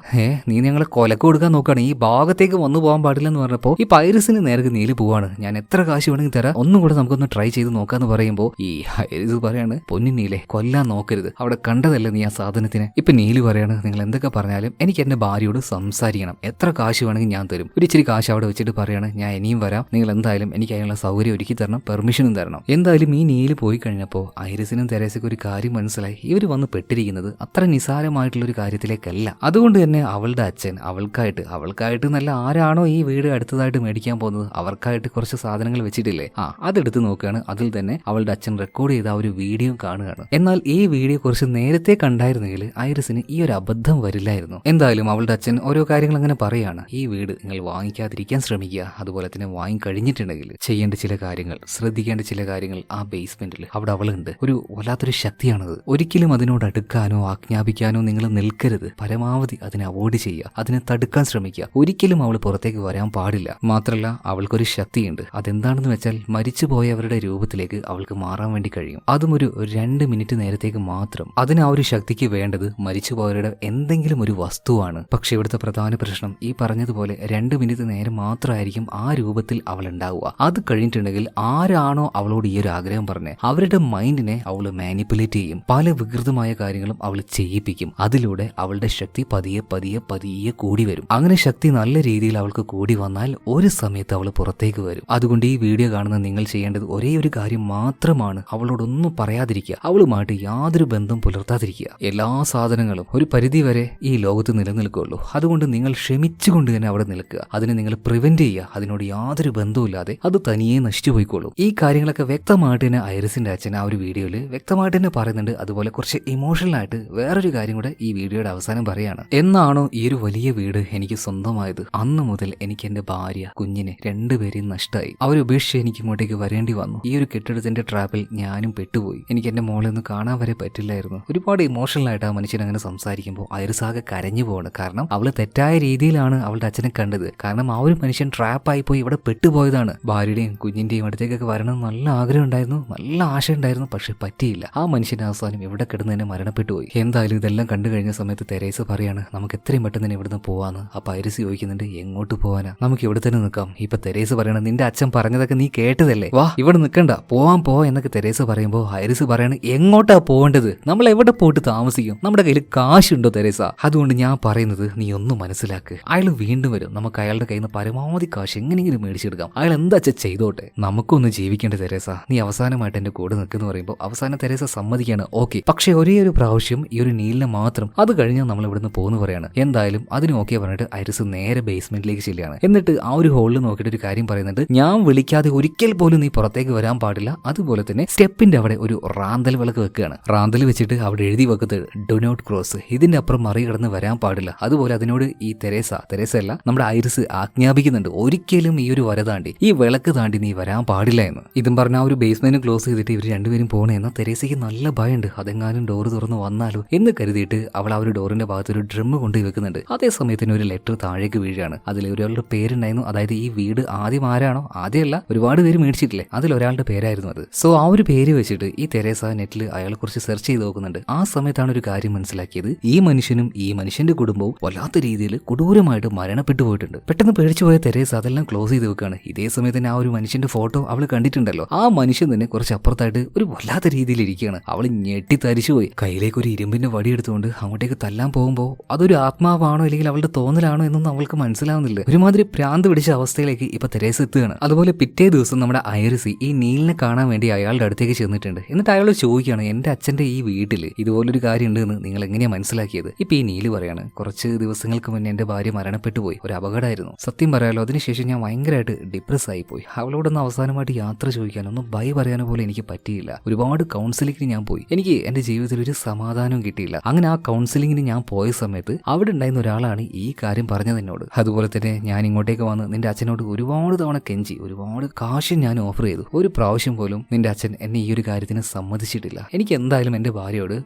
നീ ഞങ്ങളെ കൊലക്ക് കൊടുക്കാൻ നോക്കുകയാണ്, ഈ ഭാഗത്തേക്ക് വന്നു പോകാൻ പാടില്ല എന്ന് പറഞ്ഞപ്പോൾ ഈ പൈറസിന് നേരെ നീല് പോവാണ്. ഞാൻ എത്ര കാശ് വേണമെങ്കിൽ തരാം, ഒന്നും കൂടെ നമുക്കൊന്ന് ട്രൈ ചെയ്ത് നോക്കാന്ന് പറയുമ്പോൾ ഈ ഐറിസ് പറയാണ്, പൊന്നു നീലെ കൊല്ലാൻ നോക്കരുത്, അവിടെ കണ്ടതല്ലേ നീ ആ സാധനത്തിനെ. ഇപ്പൊ നീല് പറയാണ്, നിങ്ങൾ എന്തൊക്കെ പറഞ്ഞാലും എനിക്ക് എന്റെ ഭാര്യയോട് സംസാരിക്കണം, എത്ര കാശ് വേണമെങ്കിൽ ഞാൻ തരും. ഒരു ഇച്ചിരി കാശ് അവിടെ വെച്ചിട്ട് പറയാണ്, ഞാൻ ഇനിയും വരാം, നിങ്ങൾ എന്തായാലും എനിക്ക് അതിനുള്ള സൗകര്യം ഒരുക്കി തരണം, പെർമിഷനും തരണം. എന്തായാലും ഈ നീല് പോയി കഴിഞ്ഞപ്പോൾ ഐറിസിനും തെരേസയ്ക്കും ഒരു കാര്യം മനസ്സിലായി, ഇവർ വന്ന് പെട്ടിരിക്കുന്നത് അത്ര നിസാരമായിട്ടുള്ള ഒരു കാര്യത്തിലേക്കല്ല. അതുകൊണ്ട് തന്നെ അവളുടെ അച്ഛൻ അവൾക്കായിട്ട് നല്ല ആരാണോ ഈ വീട് അടുത്തതായിട്ട് മേടിക്കാൻ പോകുന്നത് അവർക്കായിട്ട് കുറച്ച് സാധനങ്ങൾ വെച്ചിട്ടില്ലേ, അതെടുത്ത് നോക്കുകയാണ്. അതിൽ തന്നെ അവളുടെ അച്ഛൻ റെക്കോർഡ് ചെയ്ത ആ ഒരു വീഡിയോ കാണുകയാണ്. എന്നാൽ ഈ വീഡിയോ കുറച്ച് നേരത്തെ കണ്ടായിരുന്നെങ്കിൽ ഐറിസിന് ഈ ഒരു അബദ്ധം വരില്ലായിരുന്നു. എന്തായാലും അവളുടെ അച്ഛൻ ഓരോ കാര്യങ്ങൾ അങ്ങനെ പറയാണ്, ഈ വീട് നിങ്ങൾ വാങ്ങിക്കാതിരിക്കാൻ ശ്രമിക്കുക, അതുപോലെ തന്നെ വാങ്ങിക്കഴിഞ്ഞിട്ടുണ്ടെങ്കിൽ ചെയ്യേണ്ട ചില കാര്യങ്ങൾ, ശ്രദ്ധിക്കേണ്ട ചില കാര്യങ്ങൾ. ആ ബേസ്മെന്റിൽ അവിടെ അവളുണ്ട്, ഒരു വല്ലാത്തൊരു ശക്തിയാണത്. ഒരിക്കലും അതിനോട് അടുക്കാനോ ആജ്ഞാപിക്കാനോ നിങ്ങൾ നിൽക്കരുത്. പരമാവധി അതിനെ അവോയ്ഡ് ചെയ്യുക, അതിനെ തടുക്കാൻ ശ്രമിക്കുക. ഒരിക്കലും അവൾ പുറത്തേക്ക് വരാൻ പാടില്ല. മാത്രമല്ല അവൾക്കൊരു ശക്തിയുണ്ട്. അതെന്താണെന്ന് വെച്ചാൽ മരിച്ചുപോയവരുടെ രൂപത്തിലേക്ക് അവൾക്ക് മാറാൻ വേണ്ടി കഴിയും. അതും ഒരു 2 മിനിറ്റ് നേരത്തേക്ക് മാത്രം. അതിന് ആ ഒരു ശക്തിക്ക് വേണ്ടത് മരിച്ചുപോയവരുടെ എന്തെങ്കിലും ഒരു വസ്തുവാണ്. പക്ഷെ ഇവിടുത്തെ പ്രധാന പ്രശ്നം ഈ പറഞ്ഞതുപോലെ 2 മിനിറ്റ് നേരം മാത്രമായിരിക്കും ആ രൂപത്തിൽ അവൾ ഉണ്ടാവുക. അത് കഴിഞ്ഞിട്ടുണ്ടെങ്കിൽ ആരാണോ അവളോട് ഈ ഒരു ആഗ്രഹം പറഞ്ഞത് അവരുടെ മൈൻഡിനെ അവൾ മാനിപ്പുലേറ്റ് ചെയ്യും. പല വികൃതമായ കാര്യങ്ങളും അവൾ ചെയ്യിപ്പിക്കും. അതിലൂടെ അവളുടെ ശക്തി പതിയെ പതിയെ പതിയെ കൂടി വരും. അങ്ങനെ ശക്തി നല്ല രീതിയിൽ അവൾക്ക് കൂടി വന്നാൽ ഒരു സമയത്ത് അവൾ പുറത്തേക്ക് വരും. അതുകൊണ്ട് ഈ വീഡിയോ കാണുന്ന നിങ്ങൾ ചെയ്യേണ്ടത് ഒരേ ഒരു കാര്യം മാത്രമാണ്, അവളോടൊന്നും പറയാതിരിക്കുക, അവളുമായിട്ട് യാതൊരു ബന്ധം പുലർത്താതിരിക്കുക. എല്ലാ സാധനങ്ങളും ഒരു പരിധി വരെ ഈ ലോകത്ത് നിലനിൽക്കുകയുള്ളൂ. അതുകൊണ്ട് നിങ്ങൾ ക്ഷമിച്ചുകൊണ്ട് തന്നെ അവിടെ നിൽക്കുക. അതിനെ നിങ്ങൾ പ്രിവെന്റ് ചെയ്യുക. അതിനോട് യാതൊരു ബന്ധവുമില്ലാതെ അത് തനിയെ നശിച്ചു പോയിക്കോളൂ. ഈ കാര്യങ്ങളൊക്കെ വ്യക്തമായിട്ട് തന്നെ ഐറിസിന്റെ അച്ഛൻ ആ ഒരു വീഡിയോയിൽ വ്യക്തമായിട്ട് തന്നെ പറയുന്നുണ്ട്. അതുപോലെ കുറച്ച് ഇമോഷണൽ ആയിട്ട് വേറൊരു കാര്യം കൂടെ ഈ വീഡിയോയുടെ അവസാനം പറയാണ്. എന്നാണോ ഈ ഒരു വലിയ വീട് എനിക്ക് സ്വന്തമായത് അന്ന് മുതൽ എനിക്ക് എന്റെ ഭാര്യ കുഞ്ഞിനെ 2 പേരെയും നഷ്ടമായി. അവരുപേക്ഷിച്ച് എനിക്ക് ഇങ്ങോട്ടേക്ക് വരേണ്ടി വന്നു. ഈ ഒരു കെട്ടിടത്തിന്റെ ട്രാപ്പിൽ ഞാനും പെട്ടുപോയി. എനിക്ക് എന്റെ മോളെ ഒന്ന് കാണാൻ വരെ പറ്റില്ലായിരുന്നു. ഒരുപാട് ഇമോഷണൽ ആയിട്ട് ആ മനുഷ്യൻ അങ്ങനെ സംസാരിക്കുമ്പോൾ ഐറിസ് ആകെ കരഞ്ഞു പോവാണ്. കാരണം അവള് തെറ്റായ രീതിയിലാണ് അവളുടെ അച്ഛനെ കണ്ടത്. കാരണം ആ ഒരു മനുഷ്യൻ ട്രാപ്പായി പോയി ഇവിടെ പെട്ടുപോയതാണ്. ഭാര്യയുടെയും കുഞ്ഞിന്റെയും അടുത്തേക്കൊക്കെ വരണം നല്ല ആഗ്രഹം ഉണ്ടായിരുന്നു, നല്ല ആശ ഉണ്ടായിരുന്നു. പക്ഷെ പറ്റിയില്ല. ആ മനുഷ്യന്റെ അവസാനം ഇവിടെ കിടന്ന് തന്നെ മരണപ്പെട്ടു പോയി. എന്തായാലും ഇതെല്ലാം കണ്ടു കഴിഞ്ഞ സമയത്ത് തെരേസ പറയാണ്, നമുക്ക് എത്രയും പെട്ടെന്ന് തന്നെ ഇവിടുന്ന് പോവാന്ന്. അപ്പൊ ഐറിസ് ചോദിക്കുന്നുണ്ട്, എങ്ങോട്ട് പോവാനാ, നമുക്ക് ഇവിടെ തന്നെ നിൽക്കാം. ഇപ്പൊ തെരേസ പറയണം, നിന്റെ അച്ഛൻ പറഞ്ഞതൊക്കെ നീ കേട്ടതല്ലേ, വാ ഇവിടെ നിൽക്കണ്ട, പോവാൻ പോ എന്നൊക്കെ തെരേസ പറയുമ്പോൾ ഐറിസ് പറയാണ്, എങ്ങോട്ടാ പോവേണ്ടത്, നമ്മൾ എവിടെ പോയിട്ട് താമസിക്കും, നമ്മുടെ കയ്യിൽ കാശുണ്ടോ തെരേസ? അതുകൊണ്ട് ഞാൻ പറയുന്നത് നീ ഒന്ന് മനസ്സിലാക്ക്. അയാൾ വീണ്ടും വരും, നമുക്ക് അയാളുടെ കയ്യിൽ നിന്ന് പരമാവധി കാശ് എങ്ങനെയെങ്കിലും മേടിച്ചെടുക്കാം. അയാൾ എന്താ ചെയ്തോട്ടെ, നമുക്കൊന്ന് ജീവിക്കേണ്ട തെരേസ, നീ അവസാനമായിട്ട് എന്റെ കൂടെ നിൽക്കുന്ന പറയുമ്പോൾ അവസാനം തെരേസ സമ്മതിക്കാണ്. ഓക്കെ, പക്ഷെ ഒരേ ഒരു പ്രാവശ്യം ഈ ഒരു നീലിനെ മാത്രം, അത് കഴിഞ്ഞാൽ നമ്മൾ ഇവിടുന്ന് പോകുന്നു പറയാണ്. എന്തായാലും അതിന് ഓക്കെ പറഞ്ഞിട്ട് ഐറിസ് നേരെ ബേസ്മെന്റിലേക്ക് ചെല്ലുകയാണ്. എന്നിട്ട് ആ ഒരു ഹോളിൽ നോക്കിയിട്ട് ഒരു കാര്യം പറയുന്നുണ്ട്, ഞാൻ വിളിക്കാതെ ഒരിക്കൽ പോലും നീ പുറത്തേക്ക് വരാൻ പാടില്ല. അതുപോലെ തന്നെ സ്റ്റെപ്പിന്റെ അവിടെ ഒരു റാന്തൽ വിളക്ക് വെക്കുകയാണ്. റാന്തൽ വെച്ചിട്ട് അവിടെ എഴുതി വെക്കുന്നത് ഡു നോട്ട് ക്രോസ്, ഇതിന്റെ അപ്പുറം മറികടന്ന് വരാൻ പാടില്ല. അതുപോലെ അതിനോട് ഈ തെരേസ അല്ല നമ്മുടെ ഐറിസ് ആജ്ഞാപിക്കുന്നുണ്ട്, ഒരിക്കലും ഈ ഒരു വര താണ്ടി, ഈ വിളക്ക് താണ്ടി നീ വരാൻ പാടില്ല എന്ന്. ഇതും പറഞ്ഞ ആ ഒരു ബേസ്മെന്റ് ക്ലോസ് ചെയ്തിട്ട് ഇവർ 2 പേരും പോകണേന്ന് തെരേസയ്ക്ക് നല്ല ഭയമുണ്ട്. അതെങ്ങാനും ഡോറ് തുറന്ന് വന്നു തന്നാലോ എന്ന് കരുതിയിട്ട് അവൾ ആ ഒരു ഡോറിന്റെ ഭാഗത്ത് ഒരു ഡ്രം കൊണ്ടുപോയി വെക്കുന്നുണ്ട്. അതേ സമയത്തിന് ഒരു ലെറ്റർ താഴേക്ക് വീഴുകയാണ്. അതിൽ ഒരാളുടെ പേരുണ്ടായിരുന്നു. അതായത് ഈ വീട് ആദ്യം ആരാണോ, ആദ്യമല്ല ഒരുപാട് പേര് മേടിച്ചിട്ടില്ലേ, അതിലൊരാളുടെ പേരായിരുന്നു അത്. സോ ആ ഒരു പേര് വെച്ചിട്ട് ഈ തെരേസ നെറ്റിൽ അയാളെ കുറിച്ച് സെർച്ച് ചെയ്ത് നോക്കുന്നുണ്ട്. ആ സമയത്താണ് ഒരു കാര്യം മനസ്സിലാക്കിയത്. ഈ മനുഷ്യനും ഈ മനുഷ്യന്റെ കുടുംബവും വല്ലാത്ത രീതിയിൽ കൊടൂരമായിട്ട് മരണപ്പെട്ടു പോയിട്ടുണ്ട്. പെട്ടെന്ന് പേടിച്ചു പോയ തെരേസ അതെല്ലാം ക്ലോസ് ചെയ്ത് വെക്കുകയാണ്. ഇതേ സമയത്ത് തന്നെ ആ ഒരു മനുഷ്യന്റെ ഫോട്ടോ അവൾ കണ്ടിട്ടുണ്ടല്ലോ. ആ മനുഷ്യൻ തന്നെ കുറച്ച് അപ്പുറത്തായിട്ട് ഒരു വല്ലാത്ത രീതിയിൽ ഇരിക്കുകയാണ്. അവൾ ഞെട്ടിത്തരിച്ചു പോയി. കയ്യിലേക്ക് ഒരു ഇരുമ്പിന്റെ വടി എടുത്തുകൊണ്ട് അങ്ങോട്ടേക്ക് തല്ലാൻ പോകുമ്പോൾ അതൊരു ആത്മാവാണോ അല്ലെങ്കിൽ അവളുടെ തോന്നലാണോ എന്നൊന്നും അവൾക്ക് മനസ്സിലാവുന്നില്ല. ഒരുമാതിരി ഭ്രാന്ത് പിടിച്ച അവസ്ഥയിലേക്ക് ഇപ്പൊ തെരേസ എത്തുകയാണ്. അതുപോലെ പിറ്റേ ദിവസം നമ്മുടെ ഐറിസി ഈ നീലിനെ കാണാൻ വേണ്ടി അയാളുടെ അടുത്തേക്ക് ചെന്നിട്ടുണ്ട്. എന്നിട്ട് അയാൾ ചോദിക്കുകയാണ്, എന്റെ അച്ഛന്റെ ഈ വീട്ടിൽ ഇതുപോലൊരു കാര്യം ഉണ്ട് എന്ന് നിങ്ങൾ എങ്ങനെയാ മനസ്സിലാക്കിയത്? ഇപ്പൊ ഈ നീല് പറയാണ്, കുറച്ച് ദിവസങ്ങൾക്ക് മുന്നേ എന്റെ ഭാര്യ മരണപ്പെട്ടു പോയി. ഒരു അപകടമായിരുന്നു. സത്യം പറയാലോ, അതിനുശേഷം ഞാൻ ഭയങ്കരമായിട്ട് ഡിപ്രസ് ആയി പോയി. അവളോടൊന്ന് അവസാനമായിട്ട് യാത്ര ചോദിക്കാനോ ഒന്നും ബൈ പറയാനോ പോലെ എനിക്ക് പറ്റിയില്ല. ഒരുപാട് കൗൺസിലിങ്ങിന് ഞാൻ പോയി. എനിക്ക് എന്റെ ജീവിതത്തിൽ ഒരു സമാധാനവും കിട്ടിയില്ല. അങ്ങനെ ആ കൗൺസിലിങ്ങിന് ഞാൻ പോയ സമയത്ത് അവിടെ ഉണ്ടായിരുന്ന ഒരാളാണ് ഈ കാര്യം പറഞ്ഞത് എന്നോട്. അതുപോലെ തന്നെ ഞാൻ ഇങ്ങോട്ടേക്ക് വന്ന് നിന്റെ അച്ഛനോട് ഒരുപാട് തവണ കെഞ്ചി, ഒരുപാട് കാശ് ഞാൻ ഓഫർ ചെയ്തു. ഒരു പ്രാവശ്യം പോലും നിന്റെ അച്ഛൻ എന്നെ ഈ ഒരു കാര്യത്തിന് സമ്മതിച്ചിട്ടില്ല. എനിക്ക് എന്തായാലും എന്റെ ഭാര്യയോട്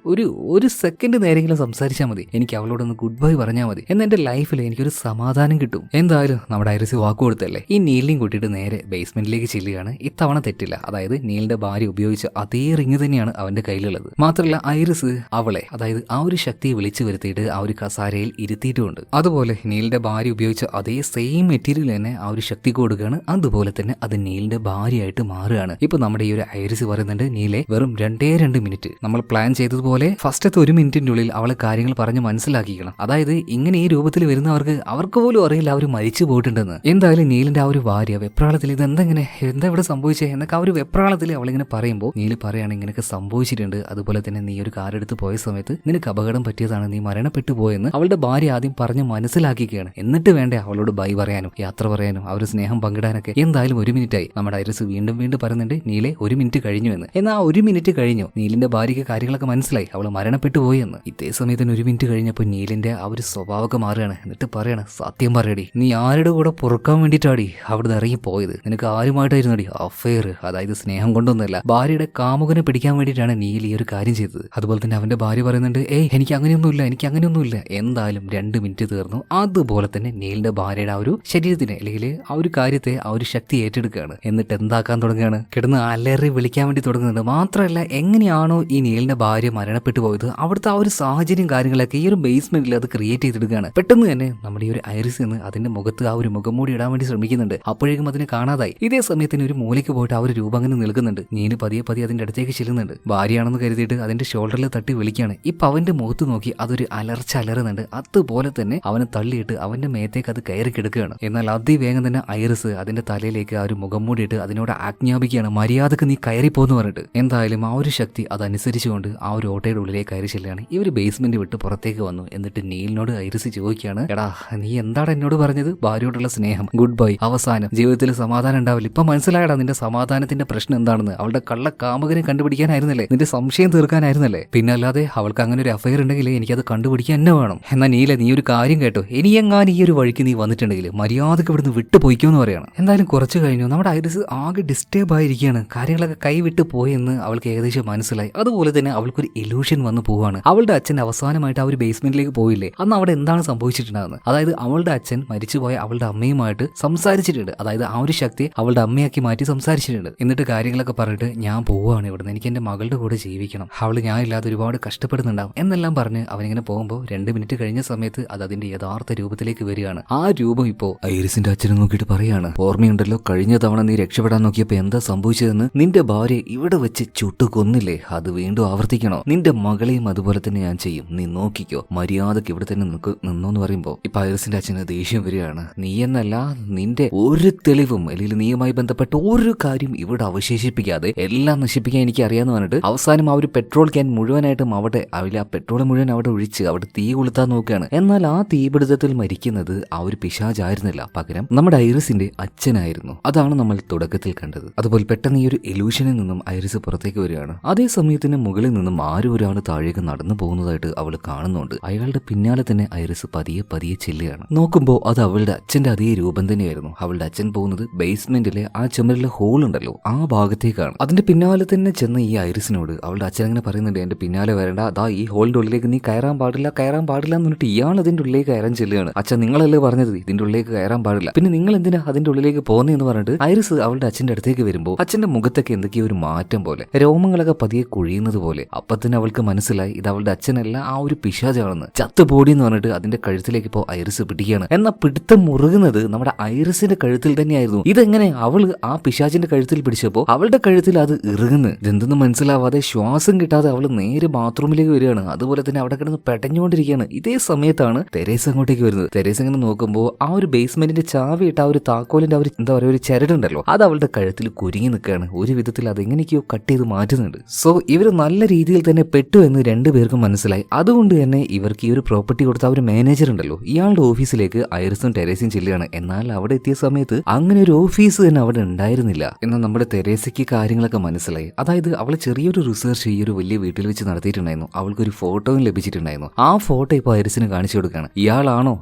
ഒരു സെക്കൻഡ് നേരെങ്കിലും സംസാരിച്ചാൽ മതി. എനിക്ക് അവളോടൊന്ന് ഗുഡ് ബൈ പറഞ്ഞാൽ മതി. എന്ന് എന്റെ ലൈഫിൽ എനിക്കൊരു സമാധാനം കിട്ടും. എന്തായാലും നമ്മുടെ ഐറിസ് വാക്ക് കൊടുത്തല്ലേ. ഈ നീലിനെയും കൂട്ടിയിട്ട് നേരെ ബേസ്മെന്റിലേക്ക് ചെല്ലുകയാണ്. ഇത്തവണ തെറ്റില്ല. അതായത് നീലിന്റെ ഭാര്യ ഉപയോഗിച്ച അതേ റിങ് തന്നെയാണ് അവന്റെ കയ്യിലുള്ളത്. മാത്രമല്ല ഐറിസ് അവളെ, അതായത് ആ ഒരു ശക്തിയെ വിളിച്ചു വരുത്തിയിട്ട് ആ ഒരു കസാരയിൽ ഇരുത്തിയിട്ടുമുണ്ട്. അതുപോലെ നീലിന്റെ ഭാര്യ ഉപയോഗിച്ച അതേ സെയിം മെറ്റീരിയൽ തന്നെ ആ ഒരു ശക്തി കൊടുക്കുകയാണ്. അതുപോലെ തന്നെ അത് നീലിന്റെ ഭാര്യയായിട്ട് മാറുകയാണ്. ഇപ്പൊ നമ്മുടെ ഈ ഒരു ഐറിസ് പറയുന്നുണ്ട്, നീലെ വെറും 2 മിനിറ്റ് നമ്മൾ പ്ലാൻ ചെയ്തതുപോലെ ഫസ്റ്റത്തെ 1 മിനിറ്റിന്റെ ഉള്ളിൽ അവളെ കാര്യങ്ങൾ പറഞ്ഞ് മനസ്സിലാക്കിക്കണം. അതായത് ഇങ്ങനെ ഈ രൂപത്തിൽ വരുന്നവർക്ക് പോലും അറിയില്ല അവർ മരിച്ചു പോയിട്ടുണ്ടെന്ന്. എന്തായാലും നീലിന്റെ ആ ഒരു ഭാര്യ വെപ്രാളത്തിൽ എന്താ ഇവിടെ സംഭവിച്ചേ എന്നൊക്കെ ആ ഒരു വെപ്രാളത്തിൽ അവളിങ്ങനെ പറയുമ്പോൾ നീല് പറയാണ്, ഇങ്ങനെയൊക്കെ സംഭവിച്ചിട്ടുണ്ട്. അതുപോലെ തന്നെ നീ ഒരു കാർ എടുത്ത് പോയ സമയത്ത് നിനക്ക് അപകടം പറ്റിയതാണ്, നീ മരണപ്പെട്ടു പോയെന്ന് അവളുടെ ഭാര്യ ആദ്യം പറഞ്ഞ് മനസ്സിലാക്കിക്കുകയാണ്. എന്നിട്ട് വേണ്ടേ അവളോട് ബൈ പറയാനും യാത്ര പറയാനും ആ ഒരു സ്നേഹം പങ്കിടാനൊക്കെ. എന്തായാലും 1 മിനിറ്റായി. നമ്മുടെ ഐറിസ് വീണ്ടും പറയുന്നുണ്ട്, നീലെ 1 മിനിറ്റ് കഴിഞ്ഞു എന്ന്. എന്നാൽ ആ 1 മിനിറ്റ് കഴിഞ്ഞു. നീലിന്റെ ഭാര്യയ്ക്ക് കാര്യങ്ങളൊക്കെ മനസ്സിലായി, അവൾ മരണപ്പെട്ടു പോയി എന്ന്. ഇതേ സമയത്തിന് 1 മിനിറ്റ് കഴിഞ്ഞപ്പോൾ നീലിന്റെ ആ ഒരു സ്വഭാവമൊക്കെ മാറുകയാണ്. എന്നിട്ട് പറയണം, സത്യം പറയടി, നീ ആരുടെ കൂടെ പുറക്കാൻ വേണ്ടിയിട്ടാടി അവിടുന്ന് ഇറങ്ങി പോയത്? നിനക്ക് ആരുമായിട്ടായിരുന്നു അടി അഫെയർ? അതായത് സ്നേഹം കൊണ്ടൊന്നുമല്ല, ഭാര്യയുടെ കാമുകനെ പിടിക്കാൻ വേണ്ടിയിട്ടാണ് നീൽ ഈ ഒരു കാര്യം ചെയ്തത്. അതുപോലെ തന്നെ അവന്റെ ഭാര്യ പറയുന്നുണ്ട്, എനിക്ക് അങ്ങനെയൊന്നുമില്ല. എന്തായാലും 2 മിനിറ്റ് തീർന്നു. അതുപോലെ തന്നെ നീലിന്റെ ഭാര്യയുടെ ആ ഒരു ശരീരത്തിനെ അല്ലെങ്കിൽ ആ ഒരു കാര്യത്തെ ആ ഒരു ശക്തി ഏറ്റെടുക്കുകയാണ്. എന്നിട്ട് എന്താക്കാൻ തുടങ്ങുകയാണ്, കിടന്ന് അലറി വിളിക്കാൻ വേണ്ടി തുടങ്ങുന്നുണ്ട്. മാത്രമല്ല, എങ്ങനെയാണോ ഈ നീലിന്റെ ഭാര്യ മരണപ്പെട്ടു പോയത് അവിടുത്തെ ആ ഒരു സാഹചര്യം കാര്യങ്ങളൊക്കെ ഈ ഒരു ബേസ്മെന്റിൽ അത് ക്രിയേറ്റ് ചെയ്തെടുക്കുകയാണ്. പെട്ടെന്ന് തന്നെ നമ്മുടെ ഈ ഒരു ഐറിസ് എന്ന് അതിന്റെ മുഖത്ത് ആ ഒരു മുഖംമൂടി ഇടാൻ വേണ്ടി ശ്രമിക്കുന്നുണ്ട്. അപ്പോഴേക്കും അതിനെ കാണാതായി. ഇതേ സമയത്തിന് ഒരു മൂലയ്ക്ക് പോയിട്ട് ആ ഒരു രൂപം അങ്ങനെ നിൽക്കുന്നുണ്ട്. നീല് പതിയെ അതിന്റെ അടുത്തേക്ക് ചെല്ലുന്നുണ്ട്. ഭാര്യയാണെന്ന് കരുതിയിട്ട് അതിന്റെ ഷോൾഡറിൽ തട്ടി വിളിക്കുകയാണ്. ഇപ്പൊ അവന്റെ മുഖത്ത് നോക്കി അതൊരു അലറുന്നുണ്ട്. അതുപോലെ തന്നെ അവനെ തള്ളിയിട്ട് അവന്റെ മേത്തേക്ക് അത് കയറി കിടക്കുകയാണ്. എന്നാൽ അതിവേഗം തന്നെ ഐറിസ് അതിന്റെ തലയിലേക്ക് ആ ഒരു മുഖം മൂടിയിട്ട് അതിനോട് ആജ്ഞാപിക്കുകയാണ്, മര്യാദക്ക് നീ കയറിപ്പോന്ന് പറഞ്ഞിട്ട്. എന്തായാലും ആ ഒരു ശക്തി അതനുസരിച്ചുകൊണ്ട് ആ ഒരു ഓട്ടയുടെ ഉള്ളിലേക്ക് കയറി ചെല്ലുകയാണ്. ഇവർ ബേസ്മെന്റ് വിട്ട് പുറത്തേക്ക് വന്നു. എന്നിട്ട് നീലിനോട് ഐറിസ് ചോദിക്കുകയാണ്, എടാ നീ എന്താണ് എന്നോട് പറഞ്ഞത്? ഭാര്യയോടുള്ള സ്നേഹം, ഗുഡ് ബൈ, അവസാനം ജീവിതത്തിൽ സമാധാനം ഉണ്ടാവില്ല. ഇപ്പൊ മനസ്സിലായടാ നിന്റെ സമാധാനത്തിന്റെ പ്രശ്നം എന്താണെന്ന്? അവളുടെ കള്ള കാമുകനെ കണ്ടുപിടിക്കാനായിരുന്നല്ലേ, നിന്റെ സംശയം തീർക്കാനായിരുന്നല്ലേ? പിന്നെ അല്ലാതെ അവൾക്ക് അങ്ങനെ ഒരു അഫയർ ഉണ്ടെങ്കിൽ എനിക്കത് കണ്ടുപിടിക്കാൻ തന്നെ വേണം. എന്നാൽ നീ ഒരു കാര്യം കേട്ടോ, ഇനിയെങ്ങാൻ ഈ ഒരു വഴിക്ക് നീ വന്നിട്ടുണ്ടെങ്കിൽ മര്യാദക്ക് ഇവിടുന്ന് വിട്ടു പോയിക്കോന്ന് പറയണം. എന്തായാലും കുറച്ച് കഴിഞ്ഞു നമ്മുടെ ഐറിസ് ആകെ ഡിസ്റ്റർബ് ആയിരിക്കുകയാണ്. കാര്യങ്ങളൊക്കെ കൈവിട്ട് പോയെന്ന് അവൾക്ക് ഏകദേശം മനസ്സിലായി. അതുപോലെ തന്നെ അവൾക്കൊരു ഇലൂഷൻ വന്ന് പോവാണ്. അവളുടെ അച്ഛൻ അവസാനമായിട്ട് ആ ഒരു ബേസ്മെന്റിലേക്ക് പോയില്ലേ, അന്ന് അവിടെ എന്താണ് സംഭവിച്ചിട്ടുണ്ടാകുന്നത്? അതായത് അവളുടെ അച്ഛൻ മരിച്ചുപോയ അവളുടെ അമ്മയുമായിട്ട് സംസാരിച്ചിട്ടുണ്ട്. അതായത് ആ ഒരു ശക്തി അവളുടെ അമ്മയാക്കി മാറ്റി സംസാരിച്ചിട്ടുണ്ട്. എന്നിട്ട് കാര്യങ്ങളൊക്കെ പറഞ്ഞിട്ട്, ഞാൻ പോവുകയാണ് ഇവിടുന്ന്, എനിക്ക് എന്റെ മകളുടെ കൂടെ ജീവിക്കണം, അവള് ഞാൻ ഇല്ലാതെ ഒരുപാട് കഷ്ടപ്പെടുന്നുണ്ടാവും എന്നെല്ലാം പറഞ്ഞ് അവനിങ്ങനെ പോകുമ്പോൾ 2 മിനിറ്റ് കഴിഞ്ഞ സമയത്ത് അത് അതിന്റെ യഥാർത്ഥ രൂപത്തിലേക്ക് വരികയാണ്. ആ രൂപം ഇപ്പോ ഐറിസിന്റെ അച്ഛനെ നോക്കിയിട്ട് പറയാണ്, ഓർമ്മയുണ്ടല്ലോ കഴിഞ്ഞ തവണ നീ രക്ഷപ്പെടാൻ നോക്കിയപ്പോ എന്താ സംഭവിച്ചതെന്ന്? നിന്റെ ഭാര്യ ഇവിടെ വെച്ച് ചുട്ടു കൊന്നില്ലേ, അത് വീണ്ടും ആവർത്തിക്കണോ? നിന്റെ മകളെയും അതുപോലെ തന്നെ ഞാൻ ചെയ്യും, നീ നോക്കിക്കോ, മര്യാദക്ക് ഇവിടെ തന്നെ നിന്നോന്ന് പറയുമ്പോ ഇപ്പൊ ഐറിസിന്റെ അച്ഛന് ദേഷ്യം വരികയാണ്. നീ എന്നല്ല, നിന്റെ ഒരു തെളിവും അല്ലെങ്കിൽ നീയുമായി ബന്ധപ്പെട്ട ഒരു കാര്യം ഇവിടെ അവശേഷിപ്പിക്കാതെ എല്ലാം നശിപ്പിക്കാൻ എനിക്ക് അറിയാന്ന് പറഞ്ഞിട്ട് അവസാനം ആ ഒരു പെട്രോൾ ക്യാൻ മുഴുവനായിട്ടും ആ പെട്രോൾ മുഴുവൻ അവിടെ ഒഴിച്ച് അവിടെ തീ കൊളുത്താൻ നോക്കുകയാണ്. എന്നാൽ ആ തീപിടുത്തത്തിൽ മരിക്കുന്നത് ആ ഒരു പിശാചായിരുന്നില്ല, പകരം നമ്മുടെ ഐറിസിന്റെ അച്ഛനായിരുന്നു. അതാണ് നമ്മൾ തുടക്കത്തിൽ കണ്ടത്. അതുപോലെ പെട്ടെന്ന് ഈ ഒരു ഇലൂഷനിൽ നിന്നും ഐറിസ് പുറത്തേക്ക് വരികയാണ്. അതേ സമയത്തിന് മുകളിൽ നിന്നും ആരും ഒരാൾ താഴേക്ക് നടന്നു പോകുന്നതായിട്ട് അവൾ കാണുന്നുണ്ട്. അയാളുടെ പിന്നാലെ തന്നെ ഐറിസ് പതിയെ ചെല്ലുകയാണ്. നോക്കുമ്പോൾ അത് അവളുടെ അച്ഛന്റെ അതേ രൂപം തന്നെയായിരുന്നു. അവളുടെ അച്ഛൻ പോകുന്നത് ബേസ്മെന്റിലെ ആ ചുമരിലെ ഹോൾ ഉണ്ടല്ലോ, ആ ഭാഗത്തേക്കാണ്. അതിന്റെ പിന്നാലെ തന്നെ ചെന്ന ഈ ഐറിസിനോട് അവളുടെ അച്ഛൻ അങ്ങനെ പറയുന്നുണ്ട്, എന്റെ പിന്നാലെ വരണ്ട, അതാ ഈ ഹോളിന്റെ ഉള്ളിലേക്ക് നീ കയറാൻ പാടില്ല എന്ന് പറഞ്ഞിട്ട് ഇയാൾ അതിന്റെ ഉള്ളിലേക്ക് കയറാൻ ചെല്ലുകയാണ്. അച്ഛൻ നിങ്ങളല്ലേ പറഞ്ഞത് ഇതിന്റെ ഉള്ളിലേക്ക് കയറാൻ പാടില്ല, പിന്നെ നിങ്ങൾ എന്തിനാ അതിന്റെ ഉള്ളിലേക്ക് പോകുന്നതെന്ന് പറഞ്ഞിട്ട് ഐറിസ് അവളുടെ അച്ഛന്റെ അടുത്തേക്ക് വരുമ്പോൾ അച്ഛന്റെ മുഖത്തൊക്കെ എന്തൊക്കെയോ ഒരു മാറ്റം പോലെ, രോമങ്ങളൊക്കെ പതിയെ കുഴിയുന്നത് പോലെ. അപ്പൊ തന്നെ അവൾക്ക് മനസ്സിലായി ഇത് അവളുടെ അച്ഛനല്ല, ആ ഒരു പിശാചാണെന്ന്. ചത്തുപോടി എന്ന് പറഞ്ഞിട്ട് അതിന്റെ കഴുത്തിലേക്ക് ഇപ്പോൾ ഐറിസ് പിടിക്കുകയാണ്. എന്നാൽ പിടുത്തം മുറുകുന്നത് നമ്മുടെ ഐറിസിന്റെ കഴുത്തിൽ തന്നെയായിരുന്നു. ഇതെങ്ങനെ അവൾ ആ പിശാചിന്റെ കഴുത്തിൽ പിടിച്ചപ്പോൾ അവളുടെ കഴുത്തിൽ അത് ഇറുകുന്നു. ഇതെന്തെന്ന് മനസ്സിലാവാതെ ശ്വാസം കിട്ടാതെ അവൾ നേരെ ബാത്റൂമിലേക്ക് വരികയാണ്. അതുപോലെ തന്നെ അവിടെ കിടന്ന് പെടഞ്ഞുകൊണ്ടിരിക്കുകയാണ്. ഇതേ സമയത്താണ് തെരേസ അങ്ങോട്ടേക്ക് വരുന്നത്. തെരേസ ഇങ്ങനെ നോക്കുമ്പോൾ ആ ഒരു ബേസ്മെന്റിന്റെ ചാവി ഇട്ട ആ ഒരു താക്കോലിന്റെ ആ ഒരു എന്താ പറയുക ഒരു ചരടുണ്ടല്ലോ, അത് അവളുടെ കഴുത്തിൽ കുരുങ്ങി നിൽക്കുകയാണ്. ഒരു വിധത്തിൽ അതെങ്ങനെയൊക്കെയോ കട്ട് ചെയ്ത് മാറ്റുന്നുണ്ട്. സോ ഇവർ നല്ല രീതിയിൽ തന്നെ പെട്ടു എന്ന് രണ്ടുപേർക്കും മനസ്സിലായി. അതുകൊണ്ട് തന്നെ ഇവർക്ക് ഈ ഒരു പ്രോപ്പർട്ടി കൊടുത്ത ആ ഒരു മാനേജർ ഉണ്ടല്ലോ, ഇയാളുടെ ഓഫീസിലേക്ക് ഐറിസും തെരേസയും ചെല്ലുകയാണ്. എന്നാൽ അവിടെ എത്തിയ സമയത്ത് അങ്ങനെ ഒരു ഓഫീസ് തന്നെ അവിടെ ഉണ്ടായിരുന്നില്ല. എന്നാൽ നമ്മുടെ തെരേസയ്ക്ക് കാര്യങ്ങളൊക്കെ മനസ്സിലായി. അതായത് അവൾ ചെറിയൊരു റിസർച്ച് ഈ ഒരു വലിയ വീട്ടിൽ വെച്ച് നടത്തിയിട്ടുണ്ടായിരുന്നു. അവൾക്കൊരു ഫോട്ടോയും ലഭിച്ചിട്ടുണ്ടായിരുന്നു. ആ ഫോട്ടോ ഇപ്പോൾ ഐറിസിന് കാണിച്ചു കൊടുക്കുകയാണ്. ഇയാളാണോ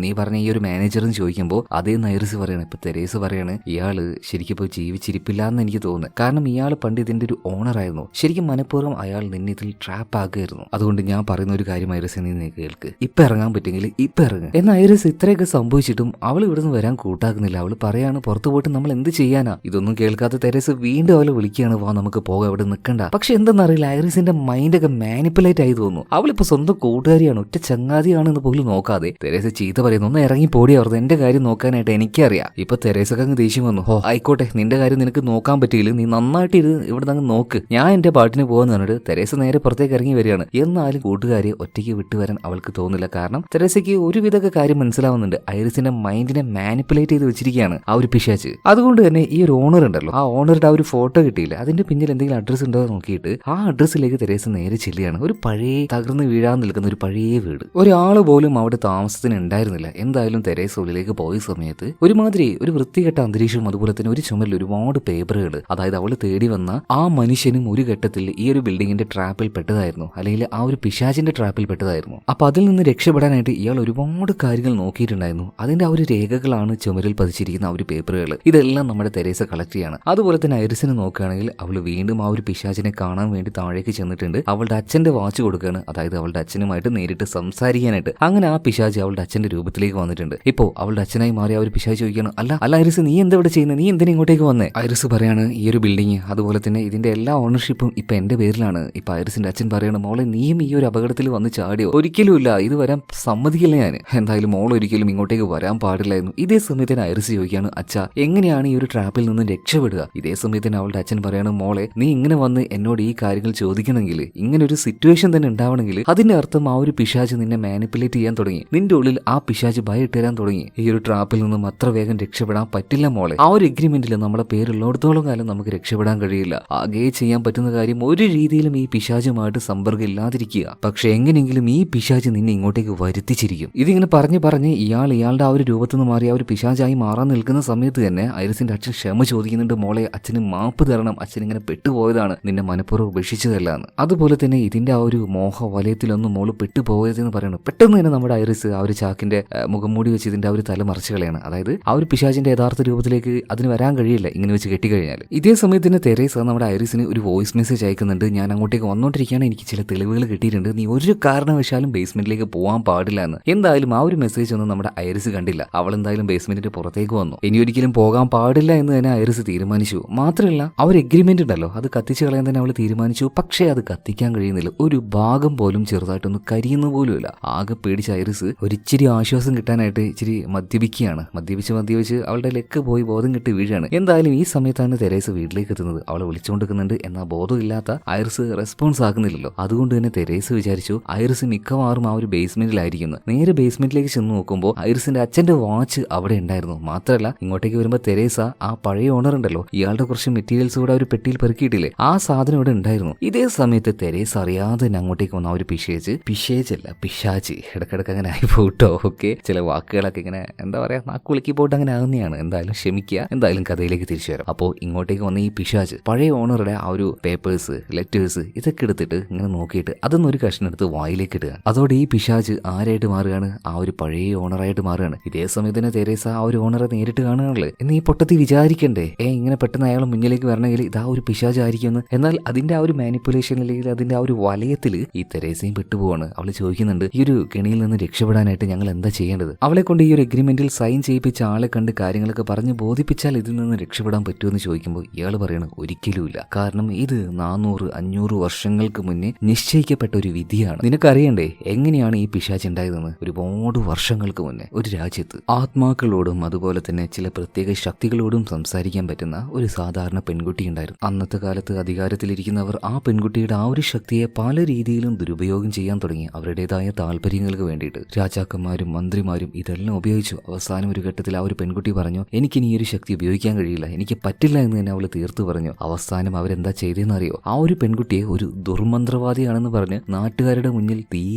നീ പറഞ്ഞ ഈ ഒരു മാനേജർ എന്ന് ചോദിക്കുമ്പോൾ അതേന്ന് ഐറിസ് പറയാണ്. ഇപ്പൊ തെരേസ പറയാണ് ഇയാള് ശരിക്കും ഇപ്പോൾ ജീവിച്ചിരിപ്പില്ല എന്ന് എനിക്ക് തോന്നുന്നു. കാരണം ഇയാൾ പണ്ട് ഇതിന്റെ ഒരു ഓണർ ആയിരുന്നു. ശരിക്കും മനഃപൂർവ്വം അയാൾ നിന്നെ ഇതിൽ ട്രാപ്പ് ആകുമായിരുന്നു. അതുകൊണ്ട് ഞാൻ പറയുന്ന ഒരു കാര്യം ഐറിസ് നീ കേൾക്ക്, ഇപ്പൊ ഇറങ്ങാൻ പറ്റുമെങ്കിൽ ഇപ്പൊ ഇറങ്ങുക. എന്നാൽ ഐറിസ് ഇത്രയൊക്കെ സംഭവിച്ചിട്ടും അവൾ ഇവിടുന്ന് വരാൻ കൂട്ടാക്കുന്നില്ല. അവൾ പറയാണ് പുറത്തു പോയിട്ട് നമ്മൾ എന്ത് ചെയ്യാനാ. ഇതൊന്നും കേൾക്കാത്ത തെരേസ വീണ്ടും അവളെ വിളിക്കുകയാണ്, വാ നമുക്ക് പോകാം, ഇവിടെ നിൽക്കണ്ട. പക്ഷെ എന്തെന്നറിയില്ല, ഐറിസിന്റെ മൈൻഡൊക്കെ മാനിപ്പുലേറ്റ് ആയി തോന്നുന്നു. അവളിപ്പോ സ്വന്തം കൂട്ടുകാരിയാണ്, ഒറ്റ ചങ്ങാതിയാണെന്ന് പോലും നോക്കാതെ തെരേസ ചീത്ത പറയുന്നു. ഒന്ന് ഇറങ്ങി പോടിയായിരുന്നു, എന്റെ കാര്യം നോക്കാനായിട്ട് എനിക്കറിയാം. ഇപ്പൊ തെരേസക്ക് അങ്ങ് ദേഷ്യം വന്നു. ഹോ ആയിക്കോട്ടെ, നിന്റെ കാര്യം നിനക്ക് നോക്കാൻ പറ്റിയില്ല, നീ നന്നായിട്ട് ഇവിടെ അങ്ങ് നോക്ക്, ഞാൻ എന്റെ പാട്ടിന് പോകാന്ന് പറഞ്ഞിട്ട് തെരേസ നേരെ പുറത്തേക്ക് ഇറങ്ങി വരികയാണ്. എന്നാലും കൂട്ടുകാരെ ഒറ്റയ്ക്ക് വിട്ടുവരാൻ അവൾക്ക് തോന്നില്ല. കാരണം തെരേസയ്ക്ക് ഒരുവിധൊക്കെ കാര്യം മനസ്സിലാവുന്നുണ്ട്. ഐറിസിന്റെ മൈൻഡിനെ മാനിപ്പുലേറ്റ് ചെയ്ത് വെച്ചിരിക്കുകയാണ് ആ ഒരു പിശാച്ച്. അതുകൊണ്ട് തന്നെ ഈ ഒരു ഓണർ ഉണ്ടല്ലോ, ആ ഓണറുടെ ആ ഒരു ഫോട്ടോ കിട്ടിയില്ല, അതിന്റെ പിന്നിൽ എന്തെങ്കിലും അഡ്രസ് ഉണ്ടോ നോക്കിയിട്ട് ആ അഡ്രസ്സിലേക്ക് തെരേസ നേരെ ചെല്ലുകയാണ്. ഒരു പഴയ തകർന്ന് വീഴാൻ നിൽക്കുന്ന ഒരു പഴയ വീട്, ഒരാൾ പോലും അവിടെ താമസത്തിന് ഉണ്ടായിരുന്നില്ല. എന്തായാലും തെരേസ ഉള്ളിലേക്ക് പോയ സമയത്ത് ഒരുമാതിരി ഒരു വൃത്തികെട്ട അന്തരീക്ഷവും അതുപോലെ തന്നെ ഒരു ചുമലിൽ ഒരുപാട് പേപ്പറുകൾ. അതായത് അവൾ തേടി വന്ന ആ മനുഷ്യനും ഒരു ഘട്ടത്തിൽ ഈ ഒരു ബിൽഡിങ്ങിന്റെ ട്രാപ്പിൽ പെട്ടതായിരുന്നു, അല്ലെങ്കിൽ ആ ഒരു പിശാചിന്റെ ട്രാപ്പിൽ പെട്ടതായിരുന്നു. അപ്പൊ അതിൽ നിന്ന് രക്ഷപ്പെടാനായിട്ട് ഇയാൾ ഒരുപാട് കാര്യങ്ങൾ നോക്കിയിട്ടുണ്ടായിരുന്നു. അതിന്റെ ആ ഒരു രേഖകളാണ് ചുമരിൽ പതിച്ചിരിക്കുന്ന ആ ഒരു പേപ്പറുകൾ. ഇതെല്ലാം നമ്മുടെ തെരേസ കളക്ട് ചെയ്യാണ്. അതുപോലെ തന്നെ ഐറിസിനെ നോക്കുകയാണെങ്കിൽ അവൾ വീണ്ടും ആ ഒരു പിശാചിനെ കാണാൻ വേണ്ടി താഴേക്ക് ചെന്നിട്ടുണ്ട്. അവളുടെ അച്ഛന്റെ വാച്ച് കൊടുക്കുകയാണ്, അതായത് അവളുടെ അച്ഛനുമായിട്ട് നേരിട്ട് സംസാരിക്കാനായിട്ട്. അങ്ങനെ ആ പിശാച് അവളുടെ അച്ഛന്റെ രൂപത്തിലേക്ക് വന്നിട്ടുണ്ട്. ഇപ്പോൾ അവളുടെ അച്ഛനായി മാറി ആ ഒരു പിശാച് ചോദിക്കുകയാണ്, അല്ല ഐറിസ് നീ എന്താ ഇവിടെ ചെയ്യുന്നത്, നീ എന്തിനാ ഇങ്ങോട്ടേക്ക് വന്നേ. ഐറിസ് പറയാണ് ഈ ഒരു ബിൽഡിംഗ് അതുപോലെ തന്നെ ഇതിന്റെ എല്ലാ ഓണർഷിപ്പും ഇപ്പൊ എന്റെ പേരിലാണ്. ഇപ്പൊ ഐറിസിന്റെ അച്ഛൻ പറയാണ്, മോളെ നീയും ഈ ഒരു അപകടത്തിൽ വന്ന് ചാടിയോ, ഒരിക്കലും ഇല്ല, ഇത് വരാൻ സമ്മതിക്കില്ല ഞാൻ. എന്തായാലും മോൾ ഒരിക്കലും ഇങ്ങോട്ടേക്ക് വരാൻ പാടില്ലായിരുന്നു. ഇതേ സമയത്തിന് ഐറിസ് ചോദിക്കുകയാണ്, അച്ഛാ എങ്ങനെയാണ് ഈ ഒരു ട്രാപ്പിൽ നിന്ന് രക്ഷപ്പെടുക. ഇതേ സമയത്തിന് അവളുടെ അച്ഛൻ പറയാണ്, മോളെ നീ ഇങ്ങനെ വന്ന് എന്നോട് ഈ കാര്യങ്ങൾ ചോദിക്കണമെങ്കിൽ, ഇങ്ങനെ ഒരു സിറ്റുവേഷൻ തന്നെ ഉണ്ടാവണമെങ്കിൽ അതിന്റെ അർത്ഥം ആ ഒരു പിശാച് നിന്നെ മാനിപ്പുലേറ്റ് ചെയ്യാൻ തുടങ്ങി, നിന്റെ ഉള്ളിൽ ആ പിശാച് ഭയട്ട് തരാൻ തുടങ്ങി. ഈ ഒരു ട്രാപ്പിൽ നിന്നും അത്ര വേഗം രക്ഷപ്പെടാൻ പറ്റില്ല മോളെ. ആ ഒരു എഗ്രിമെന്റിൽ നമ്മളെ പേരുള്ളിടത്തോളം കാലം നമുക്ക് രക്ഷപ്പെടാൻ കഴിയില്ല. ആകെ ചെയ്യാൻ പറ്റുന്ന കാര്യം ഒരു രീതിയിലും ഈ പിശാചുമായിട്ട് സമ്പർക്കം ഇല്ലാതിരിക്കുക. പക്ഷെ എങ്ങനെയെങ്കിലും ഈ പിശാച് നിന്നെ ഇങ്ങോട്ടേക്ക് വരുത്തിച്ചിരിക്കും. ഇതിങ്ങനെ പറഞ്ഞ് ഇയാളുടെ ആ ഒരു രൂപത്തിൽ നിന്ന് മാറി ആ ഒരു പിശാചായി മാറാൻ നിൽക്കുന്ന സമയത്ത് തന്നെ ഐറിസിന്റെ അച്ഛൻ ക്ഷമ ചോദിക്കുന്നുണ്ട്, മോളെ അച്ഛന് മാപ്പ് തരണം, അച്ഛൻ ഇങ്ങനെ പെട്ടുപോയതാണ്, നിന്നെ മനഃപൂർവ്വം ഉപേക്ഷിച്ചതല്ല എന്ന്. അതുപോലെ തന്നെ ഇതിന്റെ ആ ഒരു മോഹ വലയത്തിലൊന്നും മോള് പെട്ടുപോയതെന്ന് പറയുന്നത്. പെട്ടെന്ന് തന്നെ നമ്മുടെ ഐറിസ് ആ ഒരു ചാക്കിന്റെ മുഖം മൂടി വെച്ച് ഇതിന്റെ ആ ഒരു തല മറിച്ച് കളയാണ്. അതായത് ആ ഒരു പിശാചിന്റെ യഥാർത്ഥ രൂപത്തിലേക്ക് അതിന് വരാൻ കഴിയില്ല ഇങ്ങനെ വെച്ച് കെട്ടിക്കഴിഞ്ഞാൽ. ഇതേ സമയത്ത് തന്നെ തെരേസ നമ്മുടെ ഐറിസിന് ഒരു വോയിസ് മെസ്സേജ് അയക്കുന്നുണ്ട്, ഞാൻ അങ്ങോട്ടേക്ക് വന്നോണ്ടിരിക്കുകയാണ്, എനിക്ക് ചില തെളിവുകൾ കിട്ടിയിട്ടുണ്ട്, നീ ഒരു കാരണവശാലും ബേസ്മെന്റിലേക്ക് പോകാൻ പാടില്ല എന്ന്. എന്തായാലും ആ ഒരു മെസ്സേജ് ഒന്നും നമ്മുടെ ഐറിസ് കണ്ടില്ല. അവൾ എന്തായാലും ബേസ്മെന്റിന്റെ പുറത്തേക്ക് വന്നു. ഇനി ഒരിക്കലും പോകാൻ പാടില്ല എന്ന് തന്നെ ഐറിസ് തീരുമാനിച്ചു. മാത്രമല്ല ആ ഒരു എഗ്രിമെന്റ് ഉണ്ടല്ലോ, അത് കത്തിച്ചു കളയാൻ തന്നെ അവൾ തീരുമാനിച്ചു. പക്ഷേ അത് കത്തിക്കാൻ കഴിയുന്നില്ല, ഒരു ഭാഗം പോലും ചെറുതായിട്ടൊന്ന് കരിയുന്ന പോലുമില്ല. ആകെ പേടിച്ച ഐറിസ് ഒരിച്ചിരി ആശ്വാസം കിട്ടാനായിട്ട് ഇച്ചിരി മദ്യപിക്കുകയാണ്. മദ്യപിച്ച് അവളുടെ ലെക്ക് പോയി ബോധം കെട്ടി വീഴാണ്. എന്തായാലും ഈ സമയത്താണ് തെരേസ വീട്ടിലേക്ക് എത്തുന്നത്. അവളെ വിളിച്ചുകൊണ്ടിരിക്കുന്നുണ്ട്, എന്നാൽ ബോധമില്ലാത്ത ഐറിസ് റെസ്പോൺസ് ആക്കുന്നില്ലല്ലോ. അതുകൊണ്ട് തന്നെ തെരേസ വിചാരിച്ചു ഐറിസ് മിക്കവാറും ആ ഒരു ബേസ്മെന്റിലായിരിക്കുന്നു. നേരെ ബേസ്മെന്റിലേക്ക് ചെന്ന് നോക്കുമ്പോൾ ഐറിസിന്റെ അച്ഛന്റെ വാച്ച് അവിടെ ഉണ്ടായിരുന്നു. മാത്രമല്ല ഇങ്ങോട്ടേക്ക് വരുമ്പോൾ തെരേസ ആ പഴയ ഓണർ ഉണ്ടല്ലോ, ഇയാളുടെ കുറച്ച് മെറ്റീരിയൽസ് കൂടെ ഒരു പെട്ടിയിൽ പെറുക്കിയിട്ടില്ലേ, ആ സാധനം ഇവിടെ ഉണ്ടായിരുന്നു. ഇതേ സമയത്ത് തെരേസ അറിയാതെ തന്നെ അങ്ങോട്ടേക്ക് വന്ന ആ ഒരു പിശാച് ഇടക്കിടക്ക് അങ്ങനെ ആയി പോട്ടോ. ഓക്കെ, ചില വാക്കുകളൊക്കെ ഇങ്ങനെ എന്താ പറയാ നാക്കുളിക്ക് പോയിട്ട് അങ്ങനെ ആകുന്നതാണ്. എന്തായാലും ക്ഷമിക്കുക. എന്തായാലും കഥയിലേക്ക് തിരിച്ചു വരാം. അപ്പോൾ ഇങ്ങോട്ടേക്ക് വന്ന ഈ പിശാച് പഴയ ഓണറുടെ ആ ഒരു പേപ്പേഴ്സ് ലെറ്റേഴ്സ് ഇതൊക്കെ എടുത്തിട്ട് ഇങ്ങനെ നോക്കിയിട്ട് അതൊന്നും ഒരു കഷ്ണം എടുത്ത് വായിലേക്ക് ഇടുക. അതോടെ ഈ പിശാച് ആരായിട്ട് മാറുകയാണ്, ആ ഒരു പഴയ ഓണറായിട്ട് മാറുകയാണ്. ഇതേ സമയത്തിന് തെരേസ ആ ഒരു ഓണറെ നേരിട്ട് കാണുകയാണല്ലേ. എന്ന് ഈ പൊട്ടത്തി വിചാരിക്കണ്ടേ ഇങ്ങനെ പെട്ടെന്ന് അയാൾ മുന്നിലേക്ക് വരണമെങ്കിൽ ഇതാ ഒരു പിശാച് ആയിരിക്കുമെന്ന്. എന്നാൽ അതിന്റെ ആ ഒരു മാനിപ്പുലേഷൻ അല്ലെങ്കിൽ അതിന്റെ ആ ഒരു വലയത്തിൽ ഈ തെരേസയും പെട്ടുപോവാണ്. അവൾ ചോദിക്കുന്നുണ്ട്, ഈ ഒരു കെണിയിൽ നിന്ന് രക്ഷപ്പെടാനായിട്ട് ഞങ്ങൾ എന്താ ചെയ്യേണ്ടത്? അവളെ കൊണ്ട് ഈ ഒരു എഗ്രിമെന്റിൽ സൈൻ ചെയ്യിപ്പിച്ച ആളെ കണ്ട് കാര്യങ്ങളൊക്കെ പറഞ്ഞ് ബോധിപ്പിച്ചാൽ ഇതിൽ നിന്ന് രക്ഷപ്പെടാൻ പറ്റുമെന്ന് ചോദിക്കുമ്പോൾ ഇയാൾ പറയണ ഒരിക്കലുമില്ല. കാരണം ഇത് 400-500 വർഷങ്ങൾക്ക് മുന്നേ നിശ്ചയിക്കപ്പെട്ട ഒരു വിധിയാണ്. നിനക്കറിയണ്ടേ എങ്ങനെയാണ് ഈ പിശാച് ഉണ്ടായതെന്ന്? ഒരുപാട് വർഷങ്ങൾക്ക് മുന്നേ ഒരു രാജ്യത്ത് ആത്മാക്കളോടും അതുപോലെ തന്നെ ചില പ്രത്യേക ശക്തികളോടും സംസാരിക്കാൻ പറ്റുന്ന ഒരു സാധാരണ പെൺകുട്ടി ഉണ്ടായിരുന്നു. അന്നത്തെ കാലത്ത് അധികാരത്തിലിരിക്കുന്നവർ ആ പെൺകുട്ടിയുടെ ആ ഒരു ശക്തിയെ പല രീതിയിലും ദുരുപയോഗം ചെയ്യാൻ തുടങ്ങി അവരുടേതായ താല്പര്യങ്ങൾക്ക് വേണ്ടിയിട്ട്. രാജാക്കന്മാരും മന്ത്രിമാരും ഇതെല്ലാം ഉപയോഗിച്ചു. അവസാനം ഒരു ഘട്ടത്തിൽ ആ ഒരു പെൺകുട്ടി പറഞ്ഞു, എനിക്കിനി ഈ ഒരു ശക്തി ഉപയോഗിക്കാൻ കഴിയില്ല, എനിക്ക് പറ്റില്ല എന്ന് തന്നെ അവൾ തീർത്തു പറഞ്ഞു. അവസാനം അവരെന്താ ചെയ്തെന്നറിയോ? ആ ഒരു പെൺകുട്ടിയെ ഒരു ദുർമന്ത്രവാദിയാണെന്ന് പറഞ്ഞ് നാട്ടുകാരുടെ മുന്നിൽ തീ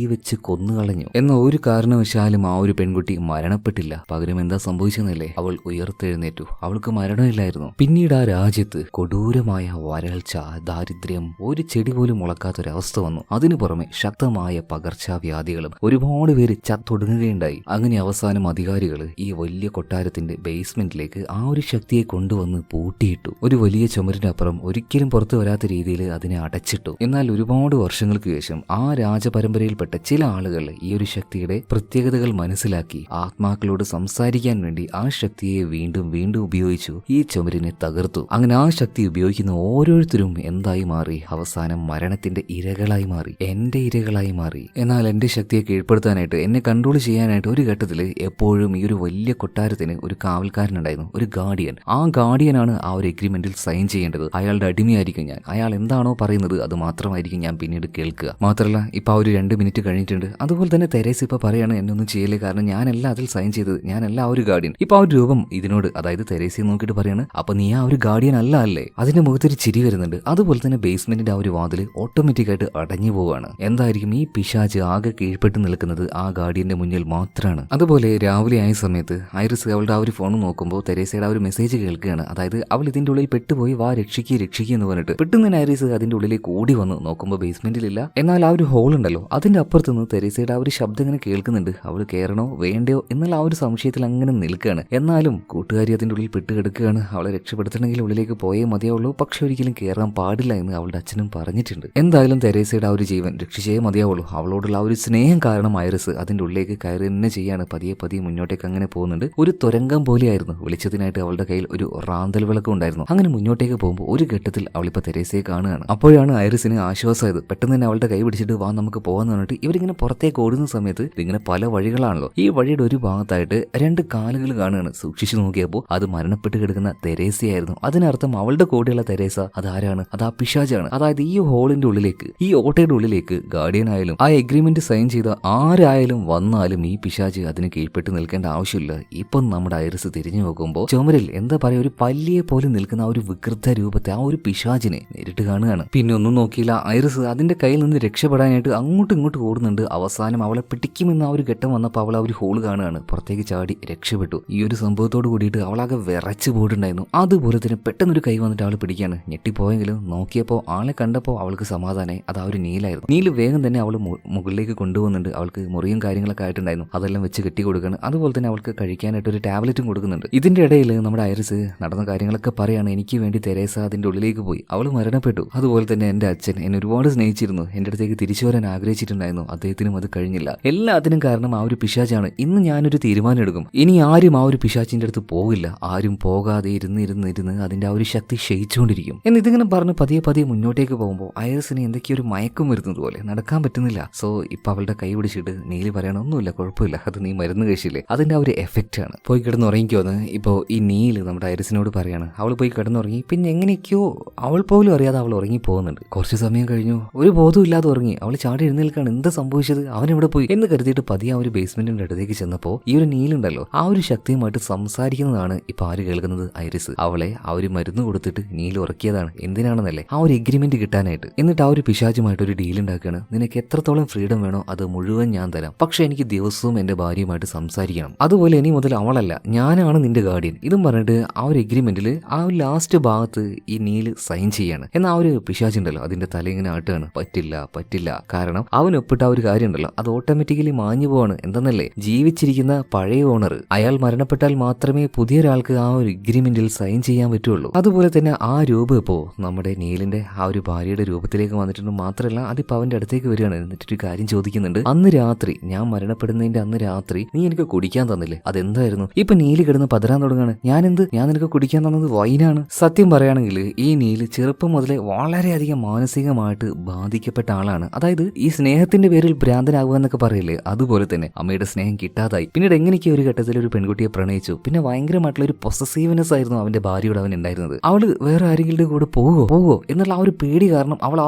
വെച്ച് കൊന്നുകളഞ്ഞു. എന്ന ഒരു കാരണവശാലും ആ ഒരു പെൺകുട്ടി മരണപ്പെട്ടില്ല. പകരം എന്താ സംഭവിച്ചെന്നല്ലേ? അവൾ ഉയർത്തെഴുന്നേറ്റു. അവൾക്ക് മരണമില്ലായിരുന്നു. പിന്നീട് ആ രാജ്യത്ത് കൊടൂരമായ വരൾച്ച, ദാരിദ്ര്യം, ഒരു ചെടി പോലും മുളക്കാത്തൊരവസ്ഥ വന്നു. അതിനു പുറമെ ശക്തമായ പകർച്ചവ്യാധികളും ഒരുപാട് പേര് ചത്തൊടുങ്ങുകയുണ്ടായി. അങ്ങനെ അവസാനം അധികാരികൾ ഈ വലിയ കൊട്ടാരത്തിന്റെ ബേസ്മെന്റിലേക്ക് ആ ഒരു ശക്തിയെ കൊണ്ടുവന്ന് പൂട്ടിയിട്ടു. ഒരു വലിയ ചുമരിനപ്പുറം ഒരിക്കലും പുറത്തു വരാത്ത രീതിയിൽ അതിനെ അടച്ചിട്ടു. എന്നാൽ ഒരുപാട് വർഷങ്ങൾക്ക് ശേഷം ആ രാജപരമ്പരയിൽപ്പെട്ട ചില ആളുകൾ ഈ ഒരു ശക്തിയുടെ പ്രത്യേകതകൾ മനസ്സിലാക്കി ആത്മാക്കളോട് സംസാരിക്കാൻ വേണ്ടി ആ ശക്തിയെ വീണ്ടും വീണ്ടും ഉപയോഗിച്ചു ഈ ചുമരിനെ തകർത്തു. അങ്ങനെ ആ ശക്തി ഉപയോഗിക്കുന്ന ഓരോരുത്തരും എന്തായി മാറി? അവസാനം മരണത്തിന്റെ ഇരകളായി മാറി, എന്റെ ഇരകളായി മാറി. എന്നാൽ എന്റെ ശക്തിയെ കീഴ്പ്പെടുത്താനായിട്ട്, എന്നെ കൺട്രോൾ ചെയ്യാനായിട്ട് ഒരു ഘട്ടത്തിൽ എപ്പോഴും ഈ ഒരു വലിയ കൊട്ടാരത്തിന് ഒരു കാവൽക്കാരനുണ്ടായിരുന്നു, ഒരു ഗാർഡിയൻ. ആ ഗാർഡിയനാണ് ആ ഒരു എഗ്രിമെന്റിൽ സൈൻ ചെയ്യേണ്ടത്. അയാളുടെ അടിമയായിരിക്കും ഞാൻ. അയാൾ എന്താണോ പറയുന്നത് അത് മാത്രമായിരിക്കും ഞാൻ പിന്നീട് കേൾക്കുക. മാത്രമല്ല ഇപ്പൊ ആ ഒരു 2 മിനിറ്റ് കഴിഞ്ഞിട്ടുണ്ട്. അതുപോലെ തന്നെ തെരേസ ഇപ്പൊ പറയാണ്, എന്നെ ഒന്നും ചെയ്യല്ലേ, കാരണം ഞാനല്ല അതിൽ സൈൻ ചെയ്തത്, ഞാനല്ല ആ ഒരു ഗാർഡിയൻ. ഇപ്പൊ ആ ഒരു രൂപം ഇതിനോട്, അതായത് തെരേസയെ നോക്കിയിട്ട് പറയാണ്, അപ്പൊ നീ ആ ഒരു ഗാർഡിയൻ അല്ല അല്ലേ? അതിന്റെ മുഖത്തൊരു ചിരി വരുന്നുണ്ട്. അതുപോലെ തന്നെ ബേസ്മെന്റിന്റെ ആ ഒരു വാതിൽ ഓട്ടോമാറ്റിക് ആയിട്ട് അടഞ്ഞു പോവാണ്. എന്തായിരിക്കും ഈ പിശാച് ആകെ കീഴ്പ്പെട്ട് നിൽക്കുന്നത് ആ ഗാർഡിയന്റെ മുന്നിൽ മാത്രമാണ്. അതുപോലെ രാവിലെ ആയ സമയത്ത് ഐറിസ് അവളുടെ ആ ഒരു ഫോൺ നോക്കുമ്പോൾ തെരേസയുടെ ആ ഒരു മെസ്സേജ് കേൾക്കുകയാണ്. അതായത് അവൾ ഇതിന്റെ ഉള്ളിൽ പെട്ടുപോയി, വാ രക്ഷിക്കുക എന്ന് പറഞ്ഞിട്ട്. പെട്ടെന്ന് തന്നെ ഐറിസ് അതിന്റെ ഉള്ളിലേക്ക് ഓടി വന്ന് നോക്കുമ്പോൾ ബേസ്മെന്റിലില്ല. എന്നാൽ ആ ഒരു ഹോൾ ഉണ്ടല്ലോ, അതിന്റെ അപ്പുറത്ത് നിന്ന് തെരേസയുടെ ആ ഒരു ശബ്ദം ഇങ്ങനെ കേൾക്കുന്നുണ്ട്. അവൾ കയറണോ വേണ്ടയോ എന്നുള്ള ആ ഒരു സംശയത്തിൽ അങ്ങനെ നിൽക്കുകയാണ്. എന്നാലും കൂട്ടുകാരി അതിന്റെ ഉള്ളിൽ പെട്ട് കിടക്കുകയാണ്. അവളെ രക്ഷപ്പെടുത്തണമെങ്കിൽ ഉള്ളിലേക്ക് പോയേ മതിയാവുള്ളൂ, പക്ഷെ ഒരിക്കലും കയറാൻ പാടില്ല എന്ന് അവളുടെ അച്ഛനും പറഞ്ഞിട്ടുണ്ട്. എന്തായാലും തെരേസയുടെ ആ ഒരു ജീവൻ രക്ഷിച്ചേ മതിയാവുള്ളൂ. അവളോടുള്ള ആ ഒരു സ്നേഹം കാരണം ഐറിസ് അതിന്റെ ഉള്ളിലേക്ക് കയറി തന്നെ ചെയ്യാണ്. പതിയെ പതിയെ മുന്നോട്ടേക്ക് അങ്ങനെ പോകുന്നുണ്ട്. ഒരു തുരങ്കം പോലെയായിരുന്നു. വെളിച്ചത്തിനായിട്ട് അവളുടെ കയ്യിൽ ഒരു റാന്തൽ വിളക്കം ഉണ്ടായിരുന്നു. അങ്ങനെ മുന്നോട്ടേക്ക് പോകുമ്പോൾ ഒരു ഘട്ടത്തിൽ അവളിപ്പോ തെരേസയെ കാണുകയാണ്. അപ്പോഴാണ് ഐറിസിന് ആശ്വാസമായത്. പെട്ടെന്ന് തന്നെ അവളുടെ കൈ പിടിച്ചിട്ട് വാ നമുക്ക് പോകാന്ന് പറഞ്ഞിട്ട് ഇവരിങ്ങനെ പുറത്തേക്ക് ഓടുന്ന സമയത്ത് ഇതിങ്ങനെ പല വഴികളാണല്ലോ. ഈ വഴിയുടെ ഒരു ഭാഗത്തായിട്ട് 2 കാലുകൾ കാണുകയാണ്. സൂക്ഷിച്ചു നോക്കിയപ്പോൾ അത് മരണപ്പെട്ട് കിടക്കുന്ന തെരേസയായിരുന്നു. അതിനർത്ഥം അവളുടെ കൂടെയുള്ള തെരേസ അതാരാണ്? അത് ആ പിശാചാണ്. അതായത് ഈ ഹോളിന്റെ ഉള്ളിലേക്ക്, ഈ ഓട്ടയുടെ ഉള്ളിലേക്ക് ഗാർഡിയൻ ആയാലും ആ എഗ്രിമെന്റ് സൈൻ ചെയ്ത ആരായാലും വന്നാലും ഈ പിശാച് അതിന് കീഴ്പ്പെട്ട് നിൽക്കേണ്ട ആവശ്യമില്ല. ഇപ്പം നമ്മുടെ ഐറിസ് തിരിഞ്ഞു നോക്കുമ്പോൾ ചുമരിൽ എന്താ പറയാ, ഒരു പല്ലിയെ പോലെ നിൽക്കുന്ന ആ ഒരു വികൃത രൂപത്തെ ആ ഒരു പിശാചിനെ നേരിട്ട് കാണുകയാണ്. പിന്നെ ഒന്നും നോക്കിയില്ല, ഐറിസ് അതിന്റെ കയ്യിൽ നിന്ന് രക്ഷപ്പെടാനായിട്ട് അങ്ങോട്ടും ഇങ്ങോട്ടും ഓടുന്നുണ്ട്. അവസാനം അവളെ പിടിക്കുമെന്ന ആ ഒരു ഘട്ടം വന്നപ്പോൾ അവൾ ആ ഒരു ഹോള് കാണുകയാണ്. പുറത്തേക്ക് ചാടി രക്ഷപ്പെട്ടു. ഈ ഒരു സംഭവത്തോട് കൂടിയിട്ട് അവളാകെ വിറച്ചു പോയിട്ടുണ്ടായിരുന്നു. അതുപോലെ തന്നെ പെട്ടെന്നൊരു കൈ വന്നിട്ട് അവൾ പിടിക്കുകയാണ്. ഞെട്ടിപ്പോയെങ്കിലും നോക്കിയപ്പോൾ ആളെ കണ്ടപ്പോൾ അവൾക്ക് സമാധാനമായി. അത് ആ ഒരു നീലായിരുന്നു. നീല് വേഗം തന്നെ അവൾ മുകളിലേക്ക് കൊണ്ടുപോകുന്നുണ്ട്. അവൾക്ക് മുറിയും കാര്യങ്ങളൊക്കെ ആയിട്ടുണ്ടായിരുന്നു. അതെല്ലാം വെച്ച് കെട്ടി കൊടുക്കുകയാണ്. അതുപോലെ തന്നെ അവൾക്ക് കഴിക്കാനായിട്ട് ഒരു ടാബ്ലറ്റും കൊടുക്കുന്നുണ്ട്. ഇതിന്റെ ഇടയിൽ നമ്മുടെ ഐറിസ് നടന്ന കാര്യങ്ങളൊക്കെ പറയാണ്. എനിക്ക് വേണ്ടി തെരേസ അതിന്റെ ഉള്ളിലേക്ക് പോയി, അവൾ മരണപ്പെട്ടു. അതുപോലെ തന്നെ എന്റെ അച്ഛൻ എന്നെ ഒരുപാട് സ്നേഹിച്ചിരുന്നു, എന്റെ അടുത്തേക്ക് തിരിച്ചു വരാൻ ആഗ്രഹിച്ചിട്ടുണ്ടായിരുന്നു, അദ്ദേഹത്തിനും അത് കഴിഞ്ഞില്ല. എല്ലാത്തിനും കാരണം ആ ഒരു പിശാചാണ്. ഇന്ന് ഞാനൊരു തീരുമാനം എടുക്കും, ഇനി ആരും ആ ഒരു പിശാച്ചിന്റെ അടുത്ത് പോകില്ല. ആരും പോകാതെ ഇരുന്ന് അതിന്റെ ആ ഒരു ശക്തി ക്ഷയിച്ചുകൊണ്ടിരിക്കും എന്നിതിങ്ങനെ പറഞ്ഞ് പതിയെ പതിയെ മുന്നോട്ടേക്ക് പോകുമ്പോൾ ഐറിസിന് എന്തൊക്കെയോ ഒരു മയക്കം വരുന്നത് പോലെ നടക്കാൻ പറ്റുന്നില്ല. സോ ഇപ്പൊ അവളുടെ കൈ പിടിച്ചിട്ട് നീലി പറയണം, ഒന്നുമില്ല, കുഴപ്പമില്ല, അത് നീ മരുന്ന് കഴിച്ചില്ലേ, അതിന്റെ ആ ഒരു എഫക്റ്റ് ആണ്, പോയി കിടന്നുറങ്ങിക്കോന്ന് ഇപ്പോൾ ഈ നീല് നമ്മുടെ ഐറിസിനോട് പറയാണ്. അവൾ പോയി കിടന്നുറങ്ങി. പിന്നെ എങ്ങനെയൊക്കെയോ അവൾ പോലും അറിയാതെ അവൾ ഉറങ്ങി പോകുന്നുണ്ട്. കുറച്ച് സമയം കഴിഞ്ഞു, ഒരു ബോധവും ഇല്ലാതെ ഉറങ്ങി. അവൾ ചാടി എഴുന്നേൽക്കാണ്. എന്താ സംഭവിച്ചത്, അവൻ എവിടെ പോയി എന്ന് കരുതിയിട്ട് പതിയെ ആ ഒരു ബേസ്മെന്റിന്റെ അടുത്തേക്ക് ചെന്നപ്പോൾ ഈ ഒരു നീലുണ്ടല്ലോ, ആ ഒരു ശക്തിയുമായിട്ട് സംസാരിക്കുന്നതാണ് ഇപ്പൊ ആര് കേൾക്കുന്നത്? ഐറിസ്. അവളെ ആ ഒരു മരുന്ന് കൊടുത്തിട്ട് നീല് ഉറക്കിയതാണ്. എന്തിനാണെന്നല്ലേ? ആ ഒരു എഗ്രിമെന്റ് കിട്ടാനായിട്ട്. എന്നിട്ട് ആ ഒരു പിശാചുമായിട്ട് ഒരു ഡീൽ ഉണ്ടാക്കുകയാണ്. നിനക്ക് എത്രത്തോളം ഫ്രീഡം വേണോ അത് മുഴുവൻ ഞാൻ തരാം, പക്ഷെ എനിക്ക് ദിവസവും എന്റെ ഭാര്യയുമായിട്ട് സംസാരിക്കണം. അതുപോലെ ഇനി മുതൽ അവളല്ല, ഞാനാണ് നിന്റെ ഗാർഡിയൻ. ഇതും പറഞ്ഞിട്ട് ആ ഒരു എഗ്രിമെന്റിൽ ആ ഒരു ലാസ്റ്റ് ഭാഗത്ത് ഈ നീല് സൈൻ ചെയ്യാണ്. എന്നാൽ ആ ഒരു പിശാചുണ്ടല്ലോ അതിന്റെ തല ഇങ്ങനെ ആട്ടുകയാണ്. പറ്റില്ല, കാരണം അവൻ ഒപ്പിട്ട ആ ഒരു കാര്യം ഉണ്ടല്ലോ അത് ഓട്ടോമാറ്റിക്കലി മാഞ്ഞു പോവാണ്. എന്തെന്നല്ലേ, ജീവിച്ചിരിക്കുന്ന പഴയ ഓണർ അയാൾ മരണപ്പെട്ടാൽ മാത്രമേ പുതിയൊരാൾക്ക് ആ ഒരു എഗ്രിമെന്റിൽ സൈൻ ചെയ്യാൻ പറ്റുള്ളൂ. അതുപോലെ തന്നെ ആ രൂപം ഇപ്പോ നമ്മുടെ നീലിന്റെ ആ ഒരു ഭാര്യയുടെ രൂപത്തിലേക്ക് വന്നിട്ടുണ്ട്. പറ്റുന്നു. മാത്രമല്ല അതിപ്പോൾ അവന്റെ അടുത്തേക്ക് വരികയാണ്. എന്നിട്ടൊരു കാര്യം ചോദിക്കുന്നുണ്ട്. അന്ന് രാത്രി ഞാൻ മരണപ്പെടുന്നതിന്റെ അന്ന് രാത്രി നീ എനിക്ക് കുടിക്കാൻ തന്നില്ലേ, അതെന്തായിരുന്നു? ഇപ്പൊ നീല് കിടന്ന് പതരാൻ തുടങ്ങാണ്. ഞാൻ നിനക്ക് കുടിക്കാൻ തന്നത് വൈനാണ്. സത്യം പറയുകയാണെങ്കിൽ ഈ നീല് ചെറുപ്പം മുതലേ വളരെയധികം മാനസികമായിട്ട് ബാധിക്കപ്പെട്ട ആളാണ്. അതായത് ഈ സ്നേഹത്തിന്റെ പേരിൽ ഭ്രാന്തനാകുക എന്നൊക്കെ പറയില്ലേ, അതുപോലെ തന്നെ അമ്മയുടെ സ്നേഹം കിട്ടാതായി. പിന്നീട് എങ്ങനെയൊക്കെ ഒരു ഘട്ടത്തിൽ ഒരു പെൺകുട്ടിയെ പ്രണയിച്ചു. പിന്നെ ഭയങ്കരമായിട്ടുള്ള ഒരു പൊസസീവ്നെസ് ആയിരുന്നു അവന്റെ ഭാര്യയോട് അവൻ ഉണ്ടായിരുന്നത്. അവള് വേറെ ആരെങ്കിലും കൂടെ പോവോ എന്നുള്ള ആ ഒരു പേടി കാരണം അവൾ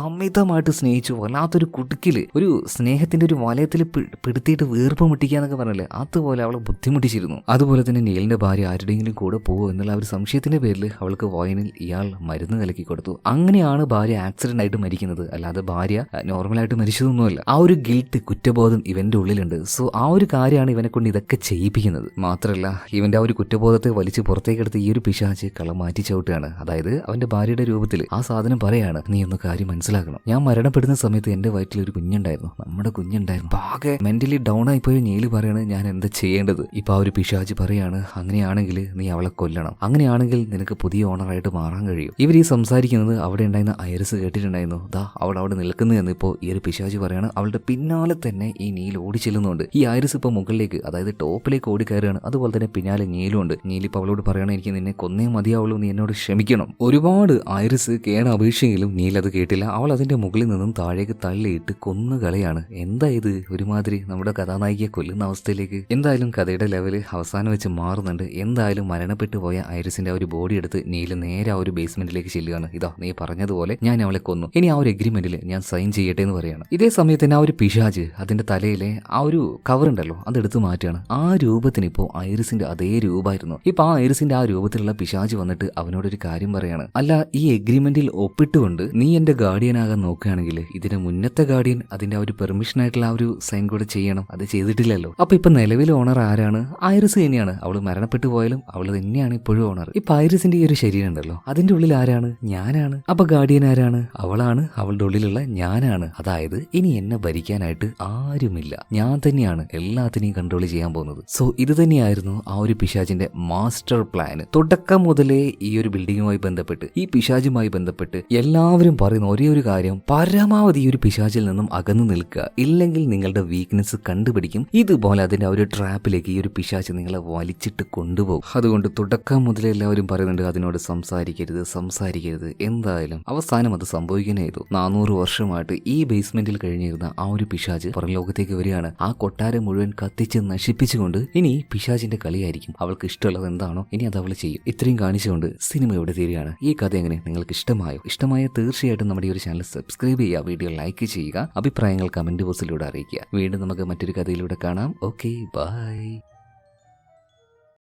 അമിതമായിട്ട് സ്നേഹിച്ചു. വല്ലാത്തൊരു കുടുക്കില് ഒരു സ്നേഹത്തിന്റെ ഒരു വലയത്തിൽ പിടുത്തിയിട്ട് വീർപ്പ് മുട്ടിക്കുക എന്നൊക്കെ പറഞ്ഞില്ലേ, അതുപോലെ അവളെ ബുദ്ധിമുട്ടിച്ചിരുന്നു. അതുപോലെ തന്നെ നീലിന്റെ ഭാര്യ ആരുടെയെങ്കിലും കൂടെ പോവോ എന്നുള്ള ഒരു സംശയത്തിന്റെ പേരിൽ അവൾക്ക് വൈനിൽ ഇയാൾ മരുന്ന് കലക്കി കൊടുത്തു. അങ്ങനെയാണ് ഭാര്യ ആക്സിഡന്റ് ആയിട്ട് മരിക്കുന്നത്. അല്ലാതെ ഭാര്യ നോർമലായിട്ട് മരിച്ചതൊന്നുമല്ല. ആ ഒരു ഗിൽട്ട്, കുറ്റബോധം ഇവന്റെ ഉള്ളിലുണ്ട്. സോ ആ ഒരു കാര്യമാണ് ഇവനെ കൊണ്ട് ഇതൊക്കെ ചെയ്യിപ്പിക്കുന്നത്. മാത്രമല്ല ഇവന്റെ ആ ഒരു കുറ്റബോധത്തെ വലിച്ച് പുറത്തേക്കെടുത്ത് ഈ ഒരു പിശാച് കളം മാറ്റി ചവിട്ടുകയാണ്. അതായത് അവന്റെ ഭാര്യയുടെ രൂപത്തിൽ ആ സാധനം പറയാണ്, നീ ഒന്ന് കാര്യം മനസ്സിലാക്കണം, ഞാൻ മരണപ്പെടുന്ന സമയത്ത് എന്റെ വയറ്റിൽ ഒരു കുഞ്ഞുണ്ടായിരുന്നു, നമ്മുടെ കുഞ്ഞുണ്ടായിരുന്നു. ആകെ മെന്റലി ഡൗൺ ആയിപ്പോയി നീല് പറയാണ്, ഞാൻ എന്താ ചെയ്യേണ്ടത്? ഇപ്പൊ ആ ഒരു പിശാച് പറയാണ്, അങ്ങനെയാണെങ്കിൽ നീ അവളെ കൊല്ലണം, അങ്ങനെയാണെങ്കിൽ നിനക്ക് പുതിയ ഓണറായിട്ട് മാറാൻ കഴിയും. ഇവർ ഈ സംസാരിക്കുന്നത് അവിടെ ഉണ്ടായിരുന്ന ഐറിസ് കേട്ടിട്ടുണ്ടായിരുന്നു. അവൾ അവിടെ നിൽക്കുന്നതെന്ന് ഇപ്പോൾ ഈ ഒരു പിശാച് പറയാണ്. അവളുടെ പിന്നാലെ തന്നെ ഈ നീൽ ഓടി ചെല്ലുന്നുണ്ട്. ഈ ഐറിസ് ഇപ്പൊ മുകളിലേക്ക്, അതായത് ടോപ്പിലേക്ക് ഓടി കയറുകയാണ്. അതുപോലെ തന്നെ പിന്നാലെ നീലുണ്ട്. നീലിപ്പോൾ അവളോട് പറയണം, എനിക്ക് നിന്നെ കൊന്നേ മതിയാവുള്ളൂ, നീ എന്നോട് ക്ഷമിക്കണം. ഒരുപാട് ഐറിസ് കേണ അപേക്ഷയെങ്കിലും നീൽ അത് കേട്ടില്ല. അവൾ അതിന്റെ മുകളിൽ നിന്നും താഴേക്ക് തള്ളിയിട്ട് കൊന്നുകളയാണ്. എന്താ ഇത്, ഒരുമാതിരി നമ്മുടെ കഥാനായികയെ കൊല്ലുന്ന അവസ്ഥയിലേക്ക്. എന്തായാലും കഥയുടെ ലെവല് അവസാനം വെച്ച് മാറുന്നുണ്ട്. എന്തായാലും മരണപ്പെട്ടു പോയ ഐറിസിന്റെ ആ ഒരു ബോഡി എടുത്ത് നീല് നേരെ ആ ഒരു ബേസ്മെന്റിലേക്ക് ചെല്ലുകയാണ്. നീ പറഞ്ഞതുപോലെ ഞാൻ അവളെ കൊന്നു, ഇനി ആ ഒരു എഗ്രിമെന്റിൽ ഞാൻ സൈൻ ചെയ്യട്ടെ എന്ന് പറയാണ്. ഇതേ സമയത്ത് തന്നെ ആ ഒരു പിശാച് അതിന്റെ തലയിലെ ആ ഒരു കവർ ഉണ്ടല്ലോ അതെടുത്ത് മാറ്റുകയാണ്. ആ രൂപത്തിന് ഇപ്പോൾ ഐറിസിന്റെ അതേ രൂപമായിരുന്നു. ഇപ്പൊ ആ ഐറിസിന്റെ ആ രൂപത്തിലുള്ള പിശാച് വന്നിട്ട് അവനോടൊരു കാര്യം പറയാണ്, അല്ല ഈ എഗ്രിമെന്റിൽ ഒപ്പിട്ടുകൊണ്ട് നീ എന്റെ ഗാർഡിയനാകാൻ നോക്കുകയാണെങ്കിൽ ഇതിന് മുന്നത്തെ ഗാർഡിയൻ അതിന്റെ ആ ഒരു പെർമിഷൻ ആയിട്ടുള്ള ആ ഒരു സൈൻ കൂടെ ചെയ്യണം, അത് ചെയ്തിട്ടില്ലല്ലോ. അപ്പൊ ഇപ്പൊ നിലവിലെ ഓണർ ആരാണ്? ഐറിസ് തന്നെയാണ്. അവള് മരണപ്പെട്ടു പോയാലും അവള് തന്നെയാണ് ഇപ്പോഴും ഓണർ. ഇപ്പൊ ഐറിസിന്റെ ഈ ഒരു ശരീരം ഉണ്ടല്ലോ അതിന്റെ ഉള്ളിൽ ആരാണ്? ഞാനാണ്. അപ്പൊ ഗാർഡിയൻ ആരാണ്? അവളാണ്. അവളുടെ ഉള്ളിലുള്ള ഞാനാണ്. അതായത് ഇനി എന്നെ ഭരിക്കാനായിട്ട് ആരുമില്ല, ഞാൻ തന്നെയാണ് എല്ലാത്തിനെയും കൺട്രോൾ ചെയ്യാൻ പോകുന്നത്. സോ ഇത് തന്നെയായിരുന്നു ആ ഒരു പിശാചിന്റെ മാസ്റ്റർ പ്ലാൻ. തുടക്കം മുതലേ ഈ ഒരു ബിൽഡിങ്ങുമായി ബന്ധപ്പെട്ട്, ഈ പിശാചുമായി ബന്ധപ്പെട്ട് എല്ലാവരും പറയുന്ന ഒരേ ഒരു കാര്യം, പരമാവധി ഈ ഒരു പിശാചിൽ നിന്നും അകന്നു നിൽക്കുക, ഇല്ലെങ്കിൽ നിങ്ങളുടെ വീക്ക്നെസ് കണ്ടുപിടിക്കും. ഇതുപോലെ അതിന്റെ ആ ഒരു ട്രാപ്പിലേക്ക് ഈ ഒരു പിശാച് നിങ്ങളെ വലിച്ചിട്ട് കൊണ്ടുപോകും. അതുകൊണ്ട് തുടക്കം മുതലേ എല്ലാവരും പറയുന്നുണ്ട് അതിനോട് സംസാരിക്കരുത്. എന്തായാലും അവസാനം അത് സംഭവിക്കാനേ ചെയ്തു. 400 വർഷമായിട്ട് ഈ ബേസ്മെന്റിൽ കഴിഞ്ഞിരുന്ന ആ ഒരു പിശാച് പുറം ലോകത്തേക്ക് വരികയാണ്. ആ കൊട്ടാരം മുഴുവൻ കത്തിച്ച് നശിപ്പിച്ചുകൊണ്ട് ഇനി പിശാചിന്റെ കളിയായിരിക്കും. അവൾക്ക് ഇഷ്ടമുള്ളത് എന്താണോ ഇനി അത് അവൾ ചെയ്യും. ഇത്രയും കാണിച്ചുകൊണ്ട് സിനിമ ഇവിടെ തീരുകയാണ്. ഈ കഥ എങ്ങനെ നിങ്ങൾക്ക് ഇഷ്ടമായ തീർച്ചയായിട്ടും നമ്മുടെ ഈ ഒരു ചാനൽ സബ്സ്ക്രൈബ് ചെയ്യുക, വീഡിയോ ലൈക്ക് ചെയ്യുക, അഭിപ്രായങ്ങൾ കമന്റ് ബോക്സിലൂടെ അറിയിക്കുക. വീണ്ടും നമുക്ക് മറ്റൊരു കഥയിലൂടെ കാണാം. Okay, by.